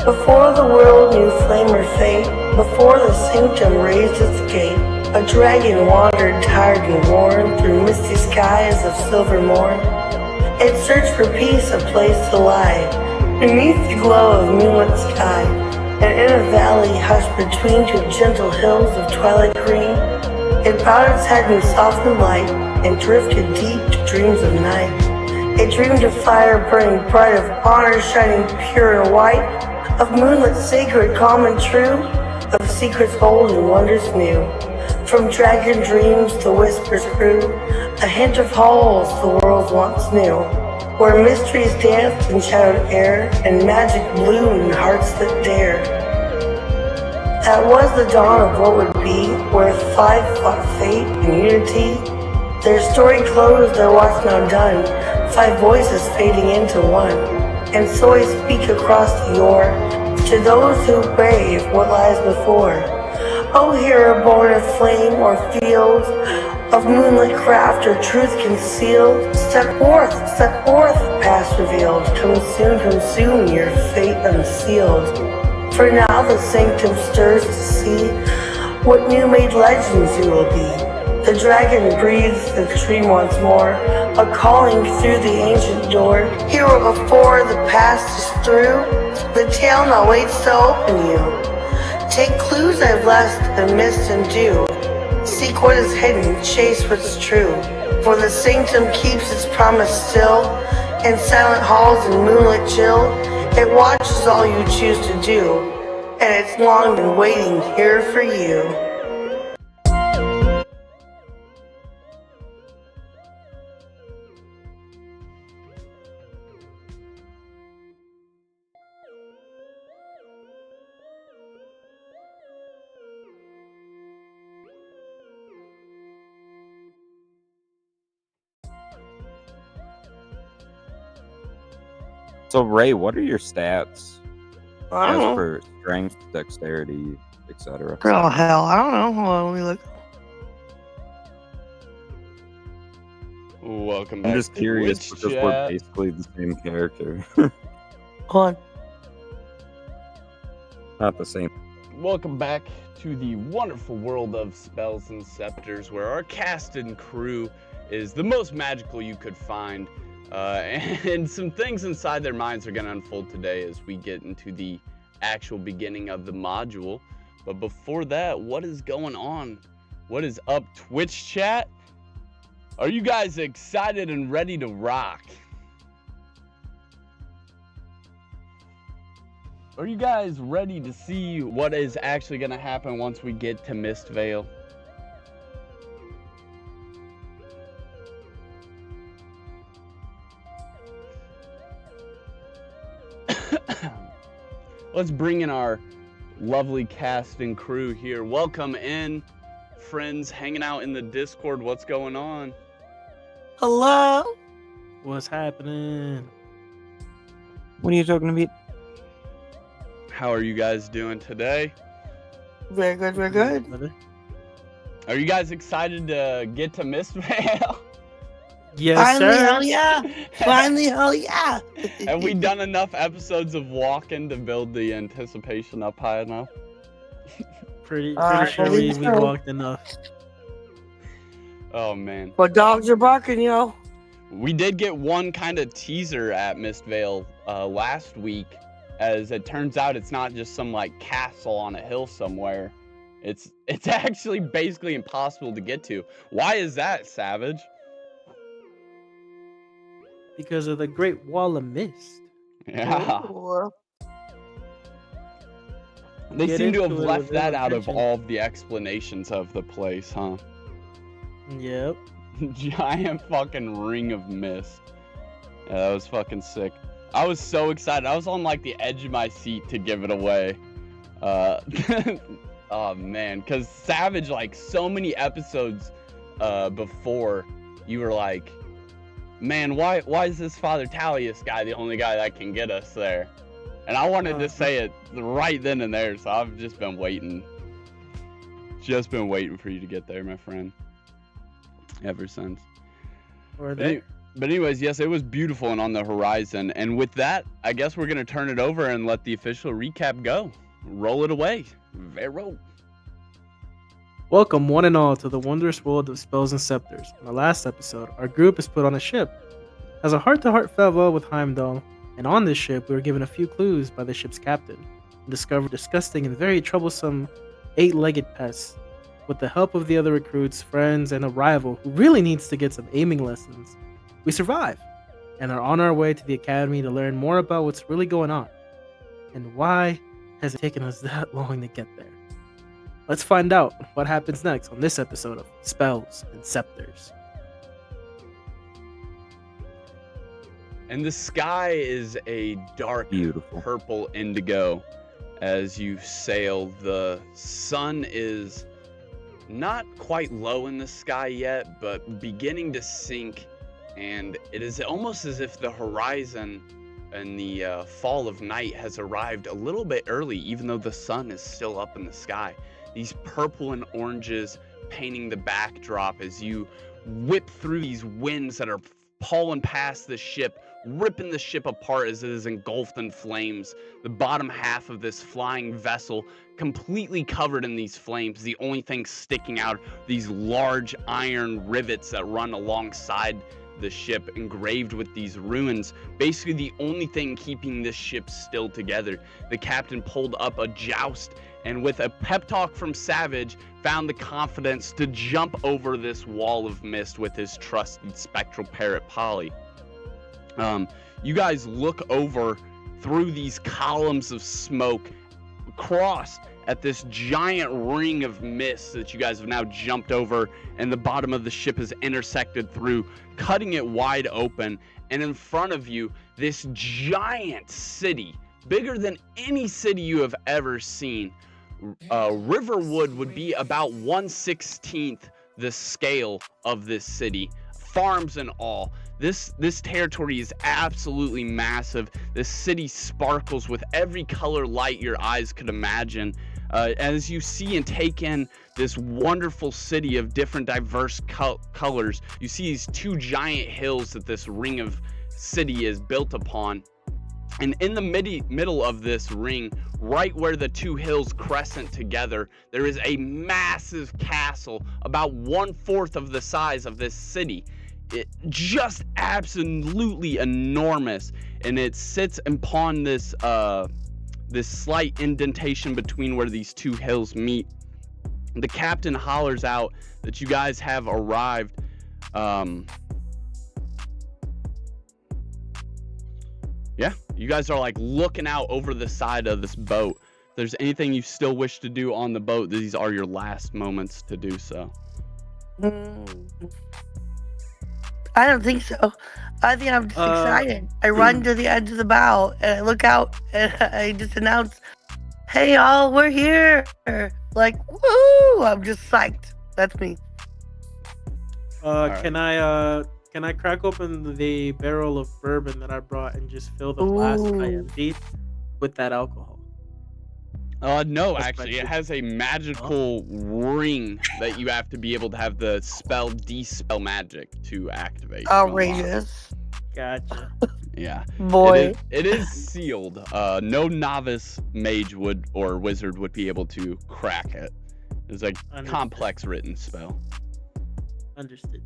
Before the world knew flame or fate, before the sanctum raised its gate, a dragon wandered tired and worn through misty skies of silver morn. It searched for peace, a place to lie, beneath the glow of moonlit sky, and in a valley hushed between two gentle hills of twilight green, it bowed its head in softened light and drifted deep to dreams of night. It dreamed of fire burning bright, of honor shining pure and white, of moonlit sacred, calm and true, of secrets old and wonders new. From dragon dreams the whispers grew, a hint of halls the world once knew, where mysteries danced in shadowed air, and magic bloomed in hearts that dared. That was the dawn of what would be, where five fought fate and unity. Their story closed, their watch now done, five voices fading into one. And so I speak across the yore, to those who brave what lies before. O hero born of flame or field, of moonlit craft or truth concealed, step forth, past revealed, come soon your fate unsealed. For now the sanctum stirs to see what new made legends you will be. The dragon breathes the dream once more, a calling through the ancient door. Hero before the past is through, the tale now waits to open you. Take clues I've left and missed and do. Seek what is hidden, chase what's true. For the sanctum keeps its promise still. In silent halls and moonlit chill, it watches all you choose to do. And it's long been waiting here for you. So, Ray, what are your stats I don't as know. for strength, dexterity, etc.? Oh, hell, I don't know. Hold on, let me look. Welcome back. I'm just to curious Twitch because chat. we're basically the same character. Hold on. Not the same. Welcome back to the wonderful world of spells and scepters, where our cast and crew is the most magical you could find. And some things inside their minds are going to unfold today as we get into the actual beginning of the module. But before that, what is going on? What is up, Twitch chat? Are you guys excited and ready to rock? Are you guys ready to see what is actually going to happen once we get to Mistveil? Let's bring in our lovely cast and crew here. Welcome in, friends hanging out in the Discord. What's going on? Hello? What's happening? What are you talking about? How are you guys doing today? Very good, very good. Brother? Are you guys excited to get to Mistveil? Yes, Finally, sir. hell yeah. Finally, hell yeah. Have we done enough episodes of walking to build the anticipation up high enough? Pretty I sure believe we so. walked enough. Oh man. But dogs are barking, yo. We did get one kind of teaser at Mistveil last week. As it turns out, it's not just some like castle on a hill somewhere. It's actually basically impossible to get to. Why is that, Savage? Because of the Great Wall of Mist. Yeah. Ooh. They Get seem to have into it left with that little out of attention. all of the explanations of the place, huh? Yep. Giant fucking ring of mist. Yeah, that was fucking sick. I was so excited. I was on like the edge of my seat to give it away. Oh man, because Savage, like so many episodes before, you were like, man, why is this Father Talius guy the only guy that can get us there? And I wanted to say it right then and there, so I've just been waiting. Just been waiting for you to get there, my friend. Ever since. Or that. But anyways, yes, it was beautiful and on the horizon. And with that, I guess we're going to turn it over and let the official recap go. Roll it away. Vero. Welcome, one and all, to the wondrous world of spells and scepters. In the last episode, our group is put on a ship, has a heart-to-heart farewell with Heimdall, and on this ship, we were given a few clues by the ship's captain and discovered disgusting and very troublesome 8-legged pests. With the help of the other recruits, friends, and a rival who really needs to get some aiming lessons, we survive and are on our way to the academy to learn more about what's really going on. And why has it taken us that long to get there? Let's find out what happens next on this episode of Spells and Scepters. And the sky is a dark, Beautiful. purple indigo as you sail. The sun is not quite low in the sky yet, but beginning to sink. And it is almost as if the horizon and the fall of night has arrived a little bit early, even though the sun is still up in the sky. These purple and oranges painting the backdrop as you whip through these winds that are pulling past the ship, ripping the ship apart as it is engulfed in flames. The bottom half of this flying vessel completely covered in these flames. The only thing sticking out, these large iron rivets that run alongside the ship, engraved with these runes. Basically the only thing keeping this ship still together. The captain pulled up a joust and with a pep talk from Savage, found the confidence to jump over this wall of mist with his trusted spectral parrot Polly. You guys look over through these columns of smoke, across at this giant ring of mist that you guys have now jumped over, and the bottom of the ship is intersected through, cutting it wide open. And in front of you, this giant city, bigger than any city you have ever seen. Riverwood would be about 1/16 the scale of this city, farms and all. This territory is absolutely massive. This city sparkles with every color light your eyes could imagine. As you see and take in this wonderful city of different diverse colors, you see these two giant hills that this ring of city is built upon. And in the middle of this ring, right where the two hills crescent together, there is a massive castle, about 1/4 of the size of this city. It just absolutely enormous, and it sits upon this this slight indentation between where these two hills meet. The captain hollers out that you guys have arrived. Yeah, you guys are like looking out over the side of this boat. If there's anything you still wish to do on the boat, these are your last moments to do so. I don't think so. I think I'm just excited. I run to the edge of the bow and I look out and I just announce, "Hey y'all, we're here!" Like, woo! I'm just psyched. That's me. Can I crack open the barrel of bourbon that I brought and just fill the flask I Ooh. emptied with that alcohol? No, That's actually, my it has a magical ring that you have to be able to have the spell Dispel Magic to activate. to unlock. Outrageous. Gotcha. Yeah. Boy. It is sealed. No novice mage or wizard would be able to crack it. It's a Understood. complex written spell. Understood.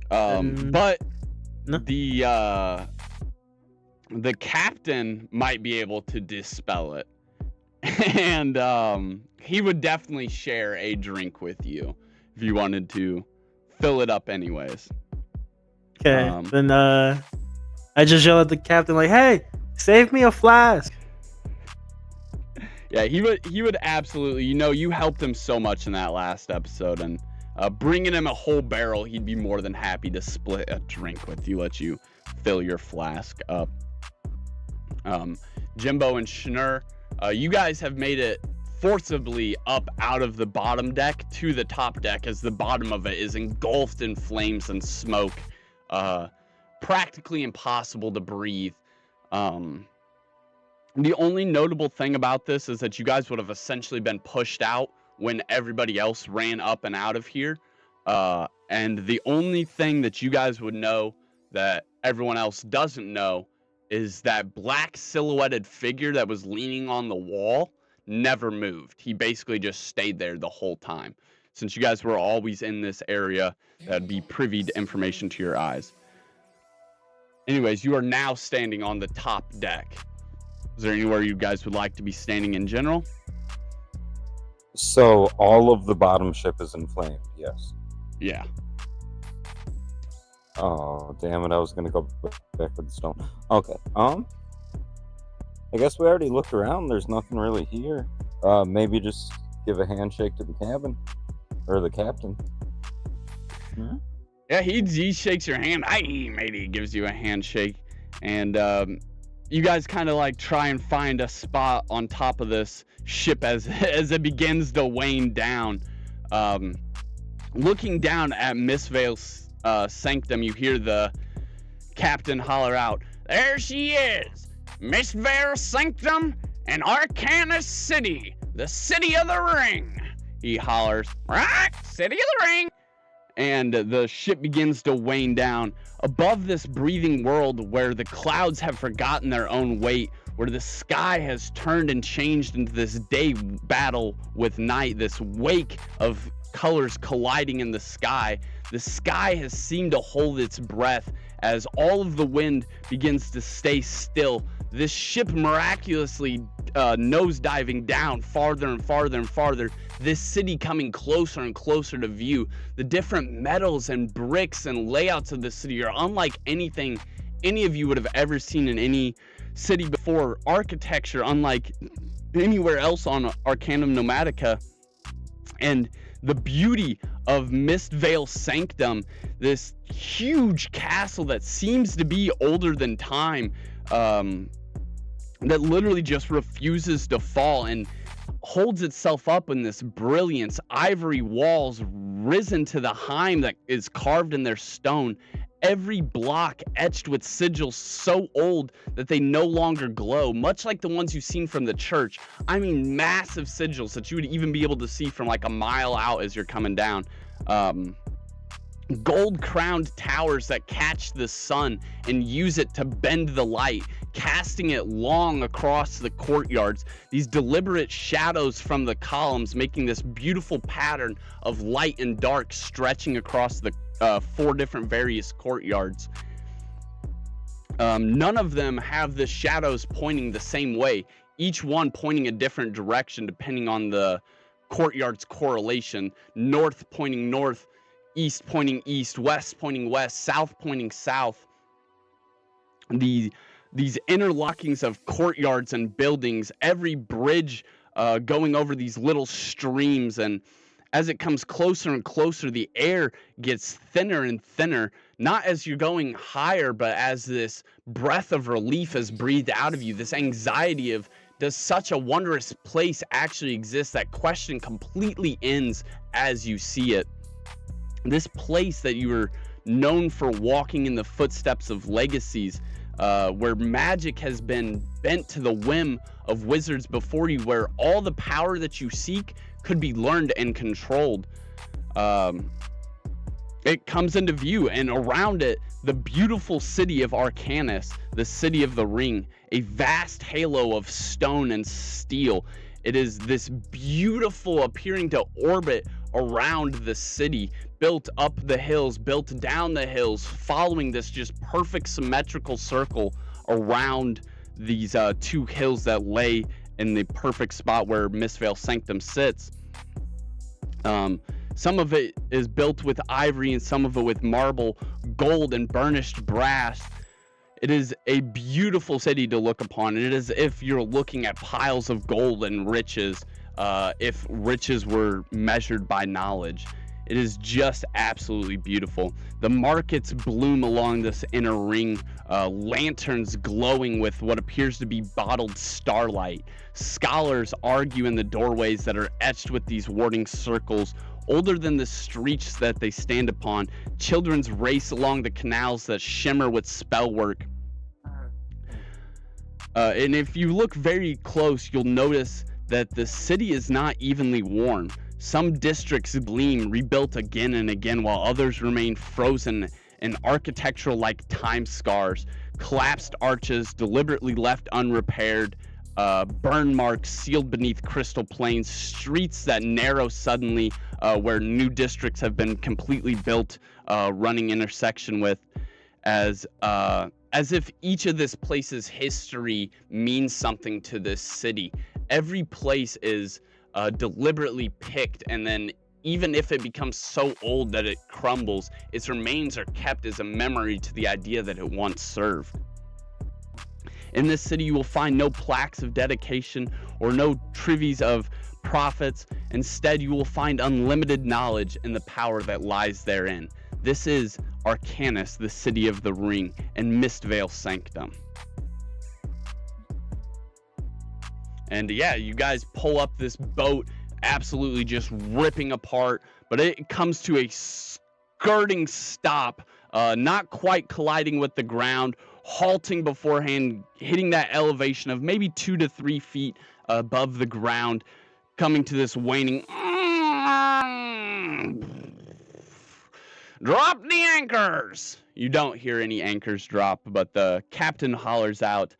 But No. the captain might be able to dispel it. And he would definitely share a drink with you if you wanted to fill it up anyways. Okay, then I just yell at the captain like, "Hey, save me a flask!" Yeah, he would absolutely. You helped him so much in that last episode, and bringing him a whole barrel, he'd be more than happy to split a drink with you, let you fill your flask up. Jimbo and Schnur, you guys have made it forcibly up out of the bottom deck to the top deck, as the bottom of it is engulfed in flames and smoke. Practically impossible to breathe. The only notable thing about this is that you guys would have essentially been pushed out when everybody else ran up and out of here. And the only thing that you guys would know that everyone else doesn't know is that black silhouetted figure that was leaning on the wall never moved. He basically just stayed there the whole time. Since you guys were always in this area, that'd be privy to information to your eyes. Anyways, you are now standing on the top deck. Is there anywhere you guys would like to be standing in general? So all of the bottom ship is inflamed, yes. Yeah. Oh, damn it, I was gonna go back for the stone. Okay, I guess we already looked around, there's nothing really here. Maybe just give a handshake to the cabin, or the captain. Hmm? Yeah, he shakes your hand. Aye, matey, gives you a handshake. And you guys kind of like try and find a spot on top of this ship as it begins to wane down. Looking down at Mistveil Sanctum, you hear the captain holler out, "There she is! Mistveil Sanctum and Arcanus City, the city of the ring!" He hollers, "Right, city of the ring!" And the ship begins to wane down above this breathing world where the clouds have forgotten their own weight, where the sky has turned and changed into this day battle with night, this wake of colors colliding in the sky. The sky has seemed to hold its breath as all of the wind begins to stay still. This ship miraculously nosediving down farther and farther and farther. This city coming closer and closer to view. The different metals and bricks and layouts of the city are unlike anything any of you would have ever seen in any city before. Architecture unlike anywhere else on Arcanum Nomatica. And the beauty of Mistveil Sanctum, this huge castle that seems to be older than time, that literally just refuses to fall and holds itself up in this brilliance. Ivory walls risen to the heim that is carved in their stone. Every block etched with sigils so old that they no longer glow, much like the ones you've seen from the church. I mean, massive sigils that you would even be able to see from like a mile out as you're coming down. Gold-crowned towers that catch the sun and use it to bend the light, casting it long across the courtyards. These deliberate shadows from the columns making this beautiful pattern of light and dark stretching across the 4 different various courtyards. None of them have the shadows pointing the same way, each one pointing a different direction depending on the courtyard's correlation. North pointing north, east pointing east, west pointing west, south pointing south. These interlockings of courtyards and buildings, every bridge going over these little streams, and as it comes closer and closer, the air gets thinner and thinner, not as you're going higher, but as this breath of relief is breathed out of you, this anxiety of, does such a wondrous place actually exist? That question completely ends as you see it. This place that you were known for walking in the footsteps of legacies, where magic has been bent to the whim of wizards before you, where all the power that you seek could be learned and controlled. It comes into view, and around it, the beautiful city of Arcanus, the city of the ring, a vast halo of stone and steel. It is this beautiful appearing to orbit around the city, built up the hills, built down the hills, following this just perfect symmetrical circle around these 2 hills that lay in the perfect spot where Mistveil Sanctum sits. Some of it is built with ivory and some of it with marble, gold, and burnished brass. It is a beautiful city to look upon. It is as if you're looking at piles of gold and riches, if riches were measured by knowledge. It is just absolutely beautiful. The markets bloom along this inner ring, lanterns glowing with what appears to be bottled starlight. Scholars argue in the doorways that are etched with these warding circles, older than the streets that they stand upon. Children's race along the canals that shimmer with spellwork. And if you look very close, you'll notice that the city is not evenly worn. Some districts gleam, rebuilt again and again, while others remain frozen in architectural like time scars, collapsed arches deliberately left unrepaired, burn marks sealed beneath crystal plains, streets that narrow suddenly where new districts have been completely built, running intersection with, as if each of this place's history means something to this city. Every place is deliberately picked, and then even if it becomes so old that it crumbles, its remains are kept as a memory to the idea that it once served. In this city, you will find no plaques of dedication or no trevies of prophets. Instead, you will find unlimited knowledge and the power that lies therein. This is Arcanus, the City of the Ring, and Mistveil Sanctum. And yeah, you guys pull up this boat, absolutely just ripping apart, but it comes to a skirting stop, not quite colliding with the ground, halting beforehand, hitting that elevation of maybe 2 to 3 feet above the ground, coming to this waning. Drop the anchors! You don't hear any anchors drop, but the captain hollers out,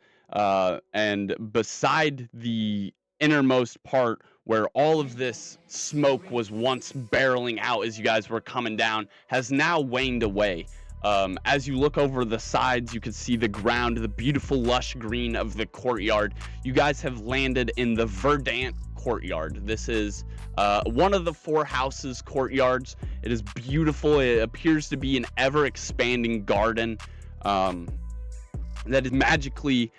and beside the innermost part where all of this smoke was once barreling out as you guys were coming down has now waned away. As you look over the sides, you can see the ground, the beautiful lush green of the courtyard. You guys have landed in the Verdant courtyard. This is one of the 4 houses courtyards. It is beautiful. It appears to be an ever-expanding garden that is magically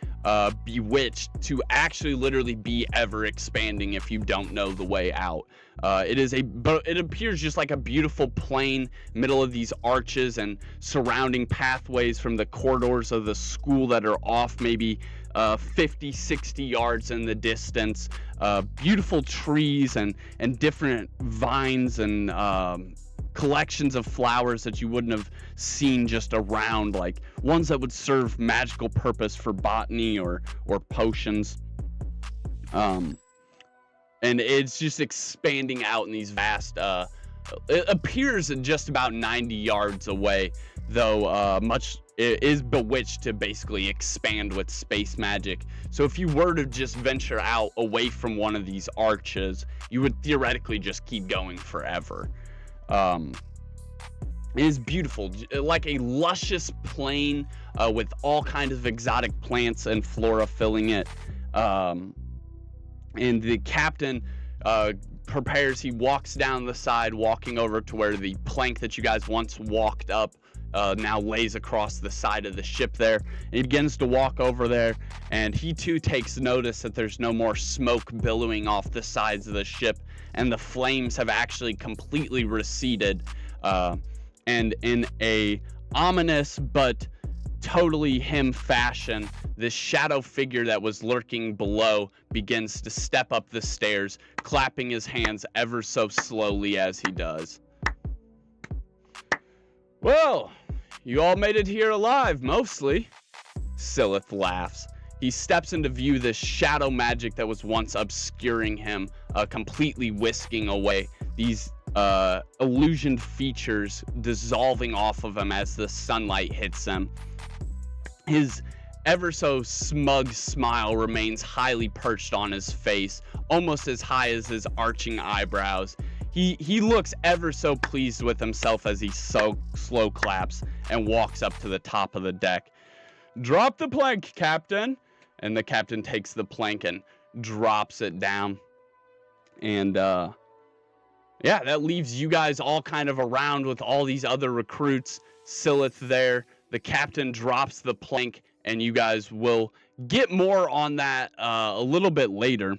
bewitched to actually literally be ever-expanding if you don't know the way out. It appears just like a beautiful plain, middle of these arches and surrounding pathways from the corridors of the school that are off maybe 50, 60 yards in the distance. Beautiful trees and different vines and collections of flowers that you wouldn't have seen just around, like ones that would serve magical purpose for botany or potions. And it's just expanding out in these vast, it appears just about 90 yards away, though it is bewitched to basically expand with space magic. So if you were to just venture out away from one of these arches, you would theoretically just keep going forever. It is beautiful, like a luscious plain with all kinds of exotic plants and flora filling it. And the captain prepares. He walks down the side, walking over to where the plank that you guys once walked up now lays across the side of the ship there. And he begins to walk over there, and he too takes notice that there's no more smoke billowing off the sides of the ship, and the flames have actually completely receded. And in a ominous but totally him fashion, this shadow figure that was lurking below begins to step up the stairs, clapping his hands ever so slowly as he does. Well, you all made it here alive, mostly. Silith laughs. He steps into view, this shadow magic that was once obscuring him, completely whisking away. These illusioned features dissolving off of him as the sunlight hits them. His ever so smug smile remains highly perched on his face, almost as high as his arching eyebrows. He looks ever so pleased with himself as he so slow claps and walks up to the top of the deck. Drop the plank, Captain. And the captain takes the plank and drops it down. And yeah, that leaves you guys all kind of around with all these other recruits. Silith there. The captain drops the plank, and you guys will get more on that a little bit later.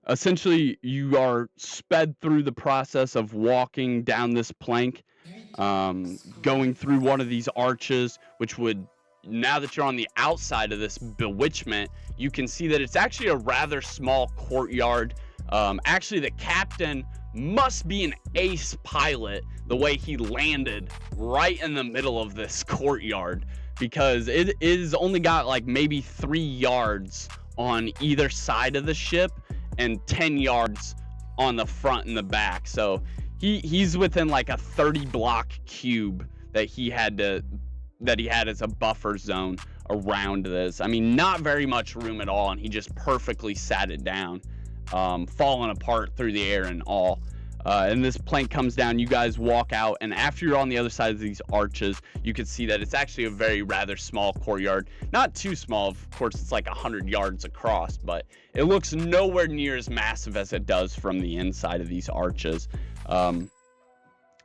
Essentially, you are sped through the process of walking down this plank, going through one of these arches, which would, now that you're on the outside of this bewitchment, you can see that it's actually a rather small courtyard. Actually, the captain must be an ace pilot the way he landed right in the middle of this courtyard, because it is only got like maybe 3 yards on either side of the ship and 10 yards on the front and the back. So he's within like a 30 block cube that he had as a buffer zone around this. I mean, not very much room at all, and he just perfectly sat it down, falling apart through the air and all. And this plank comes down, you guys walk out, and after you're on the other side of these arches, you can see that it's actually a rather small courtyard. Not too small, of course, it's like 100 yards across, but it looks nowhere near as massive as it does from the inside of these arches.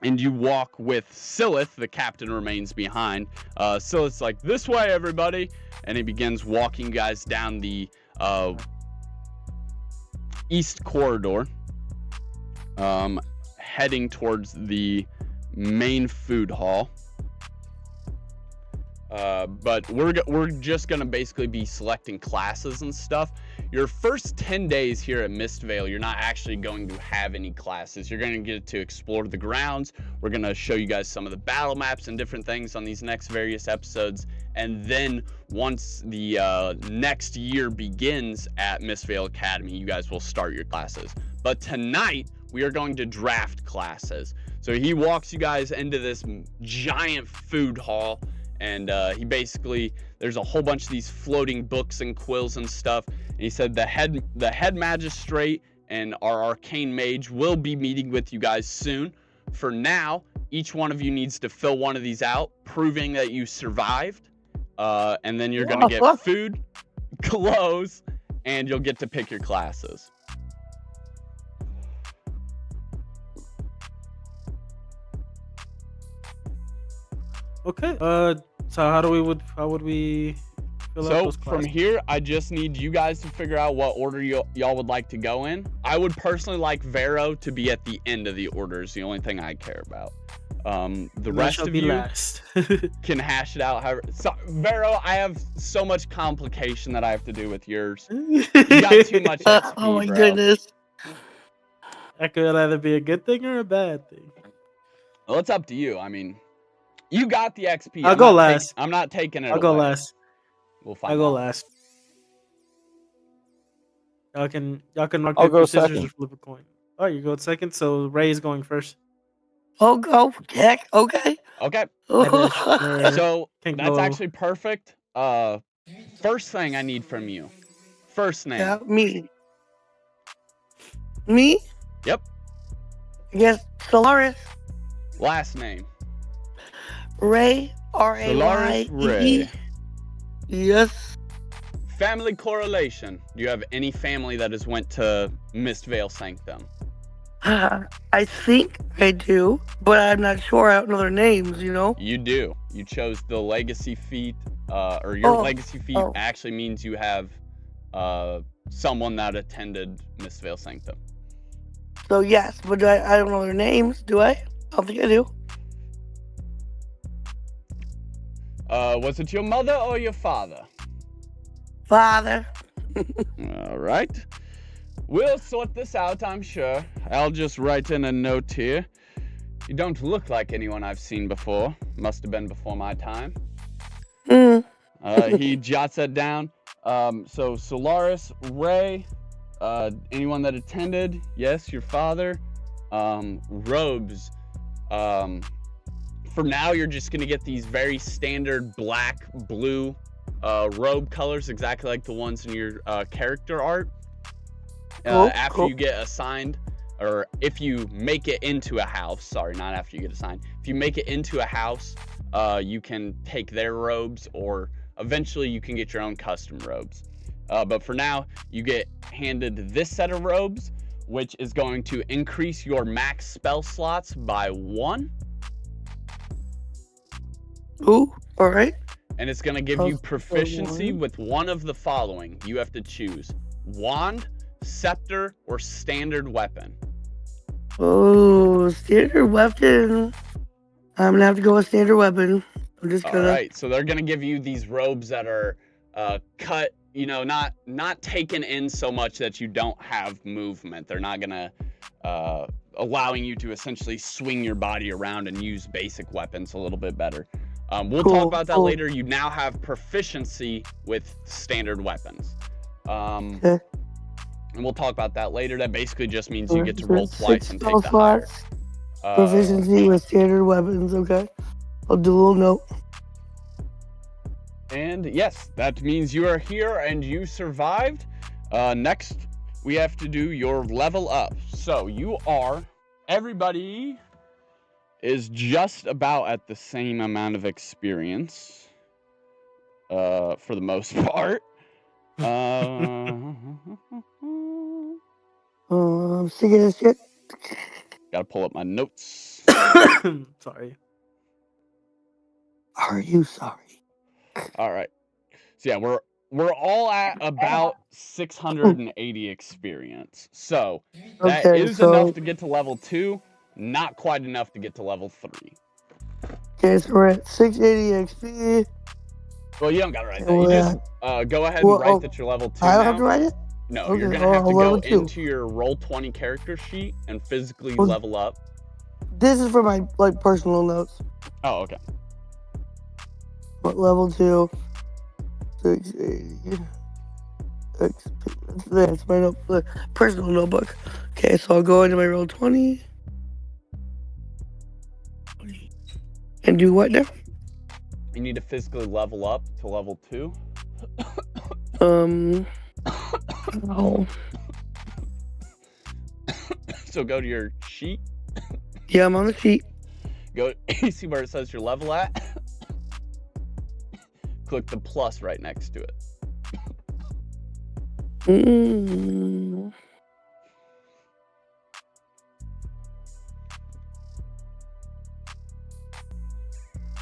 And you walk with Silith, the captain remains behind. Silith's like, this way, everybody. And he begins walking you guys down the east corridor, heading towards the main food hall. But we're just gonna basically be selecting classes and stuff. Your first 10 days here at Mistveil, you're not actually going to have any classes. You're going to get to explore the grounds. We're going to show you guys some of the battle maps and different things on these next various episodes. And then once the next year begins at Mistveil Academy, you guys will start your classes. But tonight, we are going to draft classes. So he walks you guys into this giant food hall, and he basically, there's a whole bunch of these floating books and quills and stuff. And he said the head magistrate and our arcane mage will be meeting with you guys soon. For now, each one of you needs to fill one of these out, proving that you survived. And then you're gonna get food, clothes, and you'll get to pick your classes. Okay. So how would we fill out So those from classes? here, I just need you guys to figure out what order y'all would like to go in. I would personally like Vero to be at the end of the order, is the only thing I care about. The rest of you last. can hash it out. However, so, Vero, I have so much complication that I have to do with yours. You got too much XP, Oh my bro. goodness. That could either be a good thing or a bad thing. Well, it's up to you. I mean, you got the XP. I'll go last. I'm not taking it I'll go away. last. We'll find I'll go out. last. Y'all can mark I'll paper, go scissors, second. or flip a coin. Oh, you go second. So Ray's going first. Oh, go. Heck, okay. Okay. So Can that's go- actually perfect. First thing I need from you. First name. Yeah, me. Me? Yep. Yes, Solaris. Last name. Ray. Solaris R-A-Y-E. Ray. Yes. Family correlation. Do you have any family that has went to Mistveil Sanctum? I think I do, but I'm not sure. I don't know their names, you know? You do. You chose the legacy feat, or your Oh, legacy feat oh. actually means you have someone that attended Mistveil Sanctum. So, yes, but I don't know their names, do I? I don't think I do. Was it your mother or your father? Father. All right. We'll sort this out, I'm sure. I'll just write in a note here. You don't look like anyone I've seen before. Must have been before my time. Mm. He jots that down. So Solaris, Ray, anyone that attended, yes, your father. Robes. For now, you're just gonna get these very standard black, blue robe colors, exactly like the ones in your character art. After you get assigned, or if you make it into a house, sorry, not after you get assigned. If you make it into a house, you can take their robes, or eventually you can get your own custom robes. But for now, you get handed this set of robes, which is going to increase your max spell slots by 1. Ooh, all right. And it's going to give you proficiency with one of the following. You have to choose wand, scepter, or standard weapon. Oh, standard weapon. I'm gonna have to go with standard weapon. I'm just All gonna. right, so they're gonna give you these robes that are cut, you know, not taken in so much that you don't have movement. They're not gonna allowing you to essentially swing your body around and use basic weapons a little bit better. We'll talk about that later. You now have proficiency with standard weapons. Okay. And we'll talk about that later. That basically just means you get to roll twice 6 and spell take the higher. slots. Proficiency with standard weapons. Okay. I'll do a little note. And yes, that means you are here and you survived. Next, we have to do your level up. So everybody is just about at the same amount of experience, for the most part. I'm sick of this shit. Gotta pull up my notes. Sorry. Are you sorry? All right. So yeah, we're all at about 680 experience. So that Okay, is enough to get to level 2, not quite enough to get to level 3. Okay, so we're at 680 XP. Well, you don't gotta write And that. You we're just at, go ahead well, and write that you're level 2 I don't now. have to write it? No, Okay, you're gonna have to go level 2. into your Roll20 character sheet and physically Well, level up. This is for my personal notes. Oh, okay. But level 2, 680 XP. That's my personal notebook. Okay, so I'll go into my Roll20. And do what now? You need to physically level up to level 2. Oh. So go to your sheet. Yeah, I'm on the sheet. Go. You see where it says your level at? Click the plus right next to it.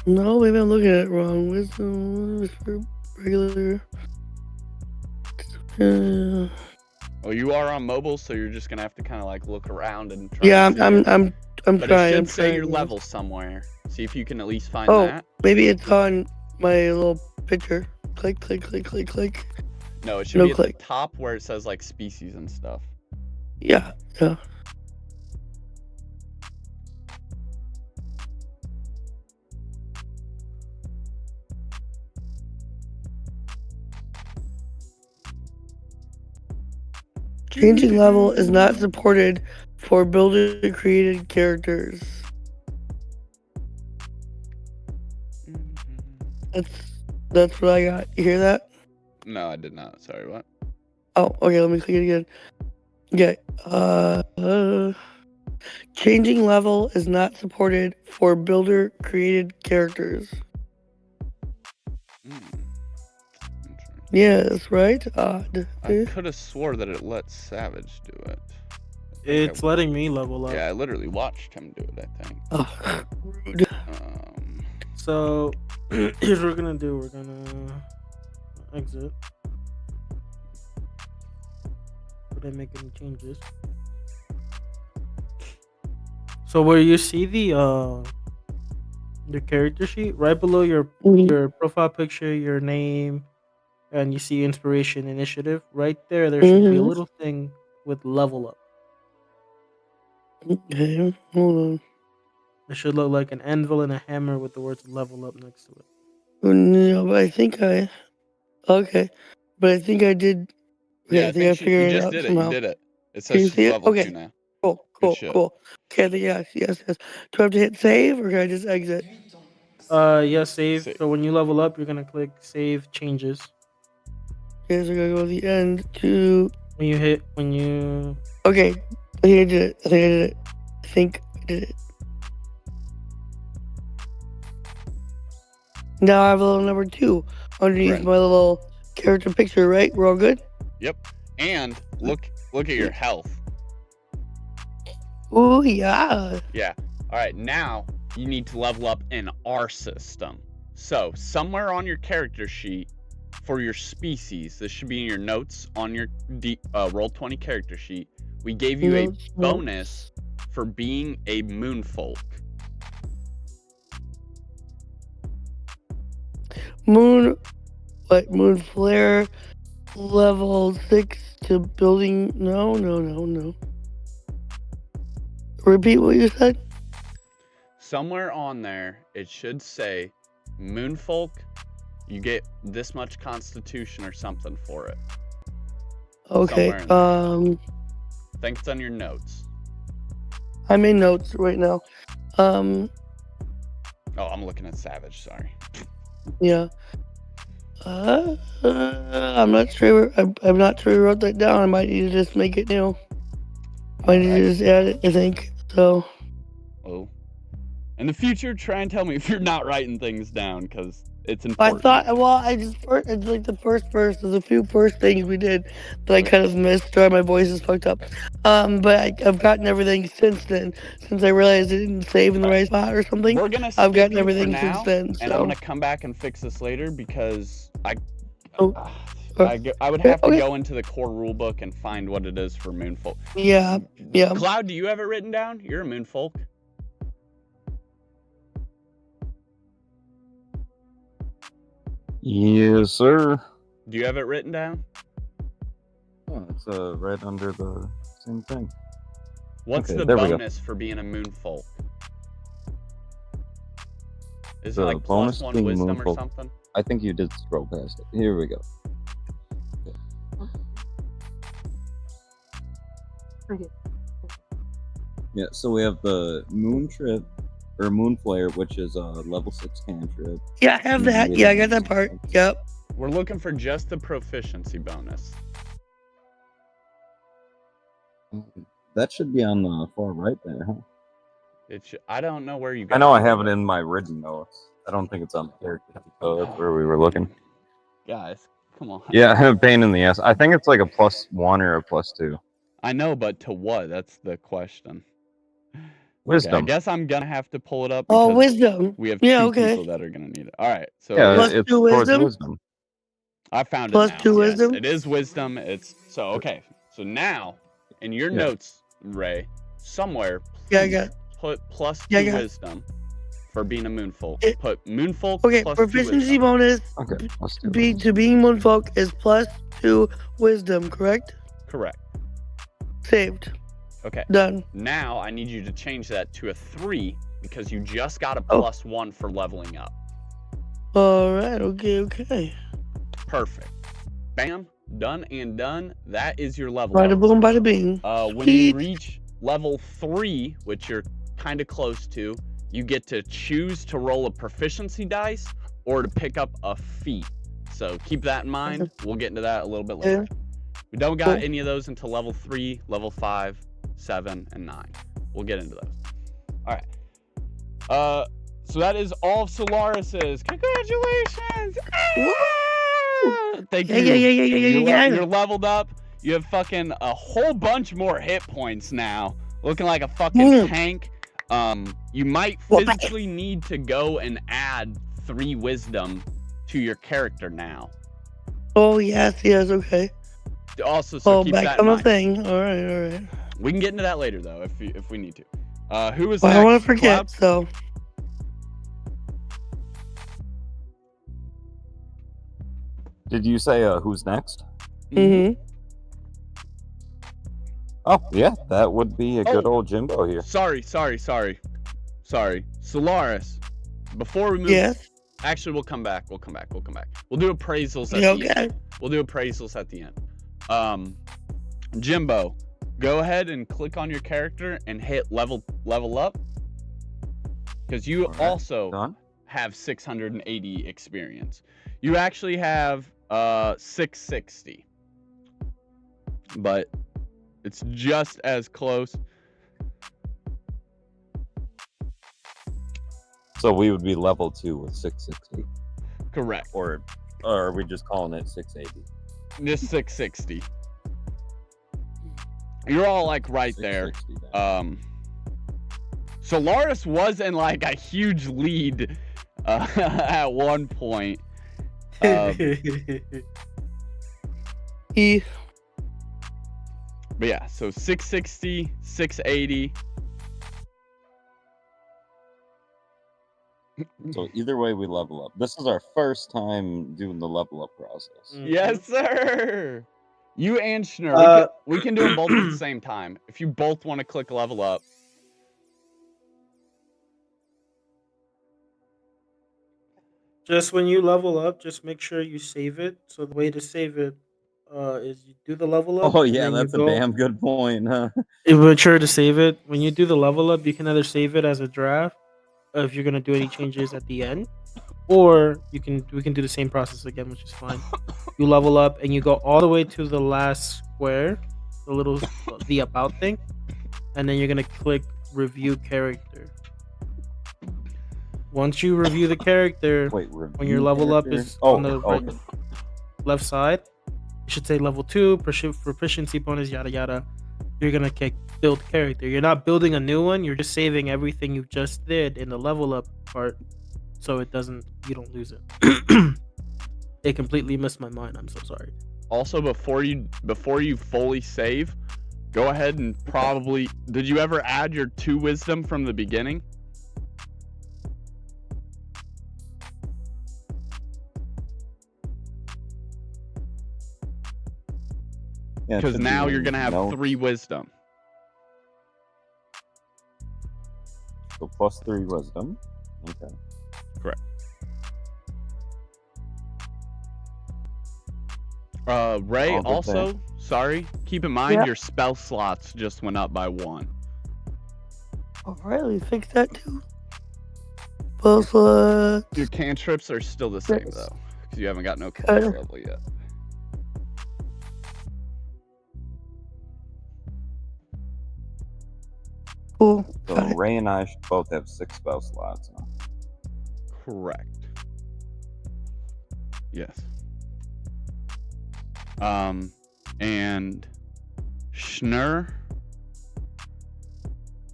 No, maybe I'm looking at it wrong. Wisdom for regular. Well, you are on mobile, so you're just gonna have to kind of like look around and try. Yeah, to see I'm but trying. it I'm should say trying, your yes. level somewhere. See if you can at least find Oh, that. maybe it's on my little picture. Click, click, click, click, click. No, it should be at the top where it says like species and stuff. Yeah, yeah. Changing level is not supported for builder created characters. That's what I got. You hear that? No, I did not. Sorry, what? Oh, okay, let me click it again. Okay. Changing level is not supported for builder created characters. Yes, right? Odd. I could have swore that it let Savage do it. It's letting me level up. Yeah, I literally watched him do it, I think. Oh, rude. So, here's what we're gonna do. We're gonna exit. Did I make any changes? So where you see the character sheet, right below your profile picture, your name, and you see inspiration initiative, right there should be a little thing with level up. Okay, hold on. It should look like an anvil and a hammer with the words level up next to it. No, but I think I... Okay. But I think I did... Okay, Yeah, I think I figured it out did somehow. You did it. It Can you says see she's it? level Okay. 2 now. Cool. Okay, I think yes. Do I have to hit save or can I just exit? Yeah, save. So when you level up, you're gonna click save changes. Okay, so I gotta go to the end to... When you... Okay, I think I did it. I think I did it. Now I have a little number 2 underneath my little character picture, right? We're all good? Yep. And look at your health. Oh, yeah. Yeah. All right, now you need to level up in our system. So somewhere on your character sheet for your species, this should be in your notes on your Roll20 character sheet. We gave you a bonus for being a moonfolk. Moon flare level 6 to building. No. Repeat what you said. Somewhere on there, it should say moonfolk. You get this much constitution or something for it. Okay. Somewhere in there. I think it's on your notes. I made notes right now. Oh, I'm looking at Savage. Sorry. Yeah. I'm not sure. I'm not sure I wrote that down. I might need to just make it new. Might need to just add it, I think. So. Oh. In the future, try and tell me if you're not writing things down, because it's I important. thought, well, it's like the first verse. There's a few first things we did that I Okay. kind of missed. Sorry, my voice is fucked up. But I've gotten everything since then. Since I realized it didn't save in the right spot or something. We're gonna I've skip gotten you for everything now, since then. and I'm So. gonna come back and fix this later because I would Okay, have to okay. go into the core rulebook and find what it is for Moonfolk. Yeah. Cloud, do you have it written down? You're a Moonfolk. Yes, sir. Do you have it written down? Oh, it's right under the same thing. What's Okay, the there we go. bonus for being a Moonfolk? Is The it like bonus plus 1 being wisdom or Moonfolk. something? I think you did scroll past it. Here we go. Yeah, so we have the Moon Trip or Moon Flare, which is a level 6 cantrip. Yeah, I have that. Yeah, I got that part. Yep. We're looking for just the proficiency bonus. That should be on the far right there, huh? I don't know where you got I know it I have from, it in my written notes. I don't think it's on the character, so that's where we were looking. Guys, come on. Yeah, pain in the ass. I think it's like a +1 or a +2. I know, but to what? That's the question. Wisdom. Okay, I guess I'm gonna have to pull it up Oh, because wisdom. we have Yeah, two okay. people that are gonna need it. All right, so Yeah, Plus it's 2 towards wisdom? wisdom. I found Plus it now. 2 Yes, wisdom? it is wisdom. It's so okay. So now in your Yeah. notes, Ray, somewhere, Yeah, I please got. put plus Yeah, I 2 got. wisdom for being a Moonfolk. It- Put Moonfolk Okay, plus 2 proficiency wisdom. bonus Okay, let's do to being Moonfolk is plus 2 wisdom, correct? Correct. Saved. Okay. Done. Now I need you to change that to a 3 because you just got a Oh. +1 for leveling up. Alright, okay. Perfect. Bam. Done and done. That is your level Bada up. boom, bada bing. When you reach level 3, which you're kind of close to, you get to choose to roll a proficiency dice or to pick up a feat. So keep that in mind. We'll get into that a little bit later. We don't got any of those until level 3, level 5, 7, and 9. We'll get into those. All right. So that is all of Solaris's. Congratulations! Thank you. Yeah. You're leveled up. You have fucking a whole bunch more hit points now. Looking like a fucking tank. You might physically need to go and add 3 wisdom to your character now. Oh, yes, okay. Also, so keep back that on in the mind. thing. Alright. We can get into that later, though, if we need to. Who was Well, I next? don't want to forget, Cloud? so. Did you say who's next? Mm-hmm. Oh, yeah, that would be a good Oh. old Jimbo here. Sorry. Solaris, before we move... Yes. Actually, we'll come back. We'll do appraisals at the end. We'll do appraisals at the end. Jimbo, go ahead and click on your character and hit level up. Because you also have 680 experience. You actually have 660. But it's just as close. So we would be level 2 with 660. Correct. Or are we just calling it 680? Just 660. You're all like right there. Solaris was in like a huge lead at one point. But yeah, so 660, 680. So either way, we level up. This is our first time doing the level up process. Yes, sir. You and Schnur, we can do them both at the same time. If you both want to click level up. Just when you level up, just make sure you save it. So the way to save it, is you do the level up. Oh and yeah, then you that's a go. damn good point, huh? It would be sure to save it when you do the level up. You can either save it as a draft if you're gonna do any changes at the end, or we can do the same process again, which is fine. You level up and you go all the way to the last square, the about thing, and then you're gonna click review character. Once you review the character, Wait, when your review level up character? is Oh, on the okay. left side, it should say level 2, proficiency bonus, yada yada. You're gonna click build character. You're not building a new one, you're just saving everything you just did in the level up part so you don't lose it. It completely missed my mind. I'm so sorry. Also, before you fully save, go ahead and probably. Did you ever add your 2 wisdom from the beginning? Yeah, it Because should now be you're gonna have no. 3 wisdom. So plus 3 wisdom. Okay. Correct. Ray, All good also, sorry, keep in mind Yeah. your spell slots just went up by 1. Alright, we fixed that too. Plus, Your cantrips are still the same Yes. though, because you haven't got no I know. cantrip level yet. cool. So Got it. Ray and I should both have 6 spell slots. Huh? Correct. Yes. And Schnur.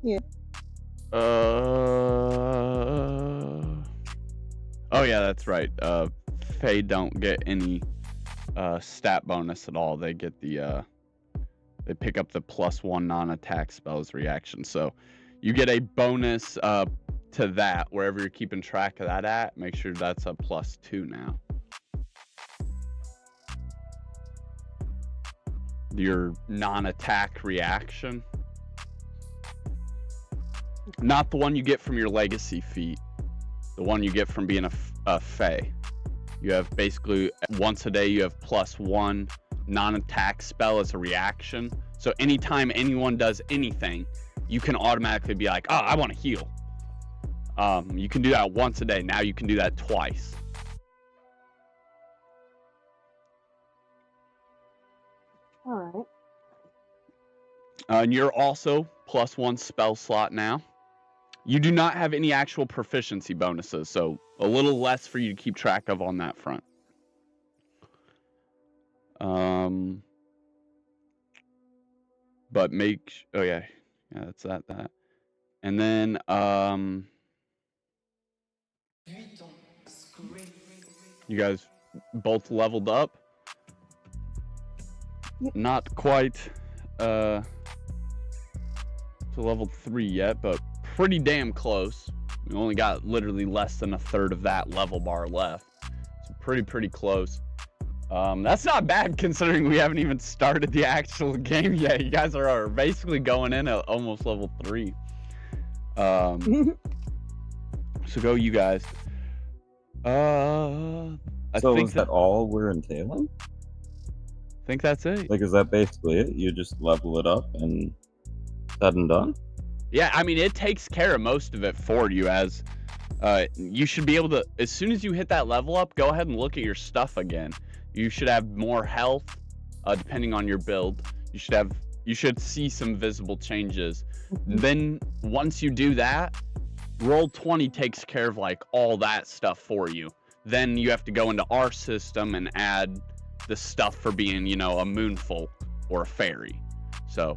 Yeah. Oh yeah, that's right. Fae don't get any stat bonus at all. They get the they pick up the +1 non-attack spells reaction. So you get a bonus to that wherever you're keeping track of that at. Make sure that's a +2 now. Your non-attack reaction. Not the one you get from your legacy feat. The one you get from being a Fae. You have basically once a day you have +1 non-attack spell as a reaction. So anytime anyone does anything, you can automatically be like, oh, I want to heal. You can do that once a day. Now you can do that twice. All right. And you're also +1 spell slot now. You do not have any actual proficiency bonuses, so a little less for you to keep track of on that front. But oh yeah, that's that. And then you guys both leveled up. Yep. Not quite to level 3 yet, but pretty damn close. We only got literally less than a third of that level bar left. So pretty close. That's not bad considering we haven't even started the actual game yet. You guys are basically going in at almost level 3. So go you guys. I So think is that all we're entailing? think that's it. Like, is that basically it? You just level it up and said and done? Yeah, I mean, it takes care of most of it for you, as you should be able to, as soon as you hit that level up, go ahead and look at your stuff again. You should have more health, depending on your build. You should see some visible changes. Then once you do that, Roll20 takes care of like all that stuff for you. Then you have to go into our system and add the stuff for being, a moonfolk or a fairy. So,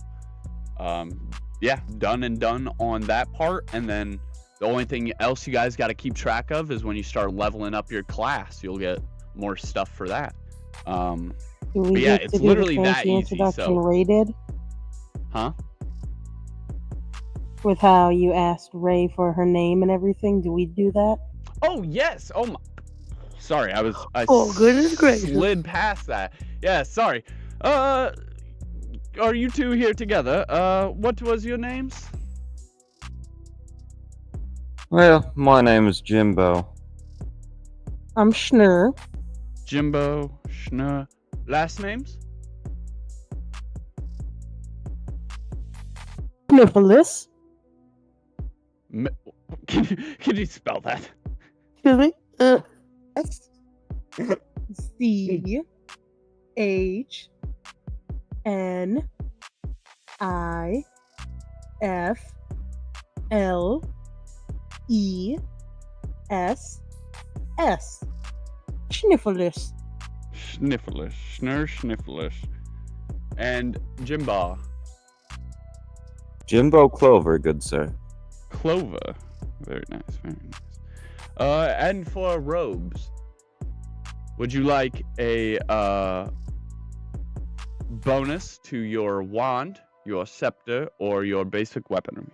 yeah, done and done on that part. And then the only thing else you guys got to keep track of is when you start leveling up your class, you'll get more stuff for that. Do But we yeah, get it's to do literally the that fancy easy, introduction so- rated Huh? with how you asked Ray for her name and everything? Do we do that? Oh yes. Oh my. Sorry, I Oh, goodness gracious. slid past that. Yeah, sorry. Are you two here together? What was your names? Well, my name is Jimbo. I'm Schnur. Jimbo, Schnur. Last names? Sniffless. Can you spell that? Excuse me. C H N I F L E S S. Sniffless. Sniffless. Sniffless. And Jimbo. Jimbo Clover, good sir. Clover. Very nice, very nice. And for robes, would you like a bonus to your wand, your scepter, or your basic weaponry?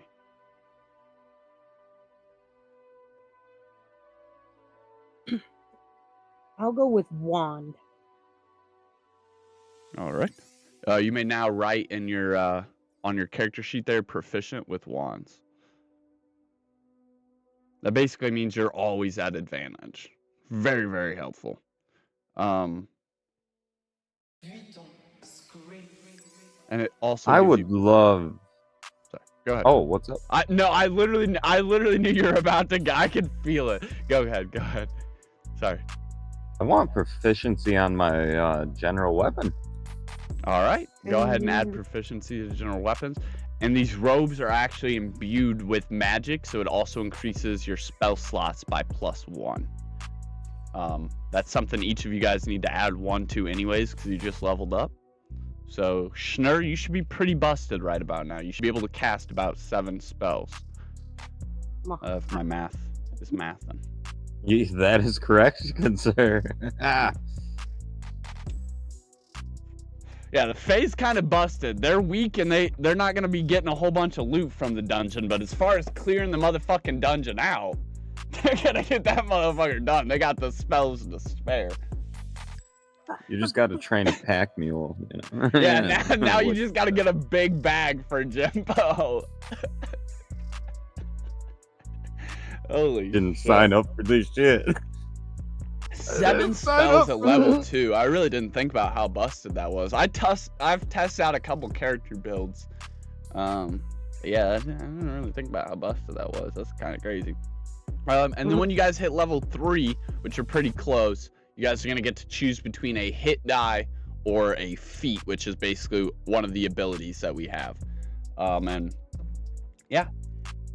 I'll go with wand. All right. You may now write in your on your character sheet there, proficient with wands. That basically means you're always at advantage. Very, very helpful. And it also I gives would you... love. Sorry, go ahead. Oh, what's up? I literally knew you were about to. I could feel it. Go ahead. Sorry. I want proficiency on my general weapon. All right. Go ahead and add proficiency to general weapons. And these robes are actually imbued with magic, so it also increases your spell slots by +1. That's something each of you guys need to add 1 to anyways, because you just leveled up. So, Schnur, you should be pretty busted right about now. You should be able to cast about 7 spells. If my math is mathin'. That is correct, good sir. Yeah, the Fae's kind of busted. They're weak and they're not gonna be getting a whole bunch of loot from the dungeon, but as far as clearing the motherfucking dungeon out, they're gonna get that motherfucker done. They got the spells to spare. You just got to train a pack mule, you know? Yeah, now you just gotta get a big bag for Jimbo. Holy Didn't shit. sign up for this shit. 7 spells at level 2. I really didn't think about how busted that was. I've tested out a couple character builds. Yeah, I didn't really think about how busted that was. That's kind of crazy. And then when you guys hit level 3, which are pretty close, you guys are gonna get to choose between a hit die or a feat, which is basically one of the abilities that we have. And yeah.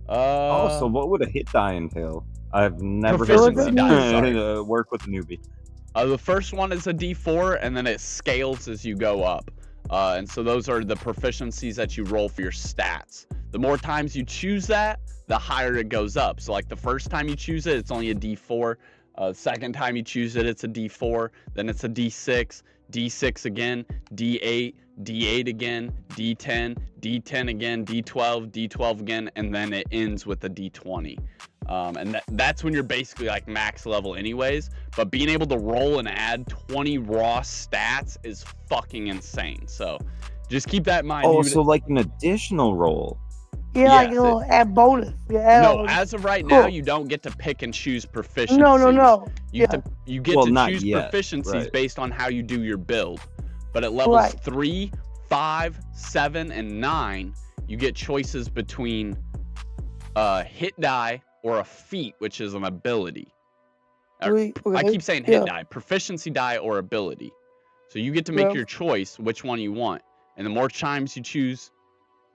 So what would a hit die entail? I've never Proficiency heard die, sorry. that. Work with a newbie. The first one is a D4, and then it scales as you go up. And so those are the proficiencies that you roll for your stats. The more times you choose that, the higher it goes up. So like the first time you choose it, it's only a D4. Second time you choose it, it's a D4. Then it's a D6, D6 again, D8, D8 again, D10, D10 again, D12, D12 again, and then it ends with a D20. And that's when you're basically like max level anyways, but being able to roll and add 20 raw stats is fucking insane. So just keep that in mind. Oh, so like an additional roll. Yeah, Yes, like a little add bonus. Yeah, No, as of right now, you don't get to pick and choose proficiencies. No. You get Well, to not choose yet, proficiencies right. based on how you do your build. But at levels Right. 3, 5, 7, and 9, you get choices between hit die or a feat, which is an ability. I keep saying hit die, proficiency die or ability. So you get to make your choice which one you want. And the more times you choose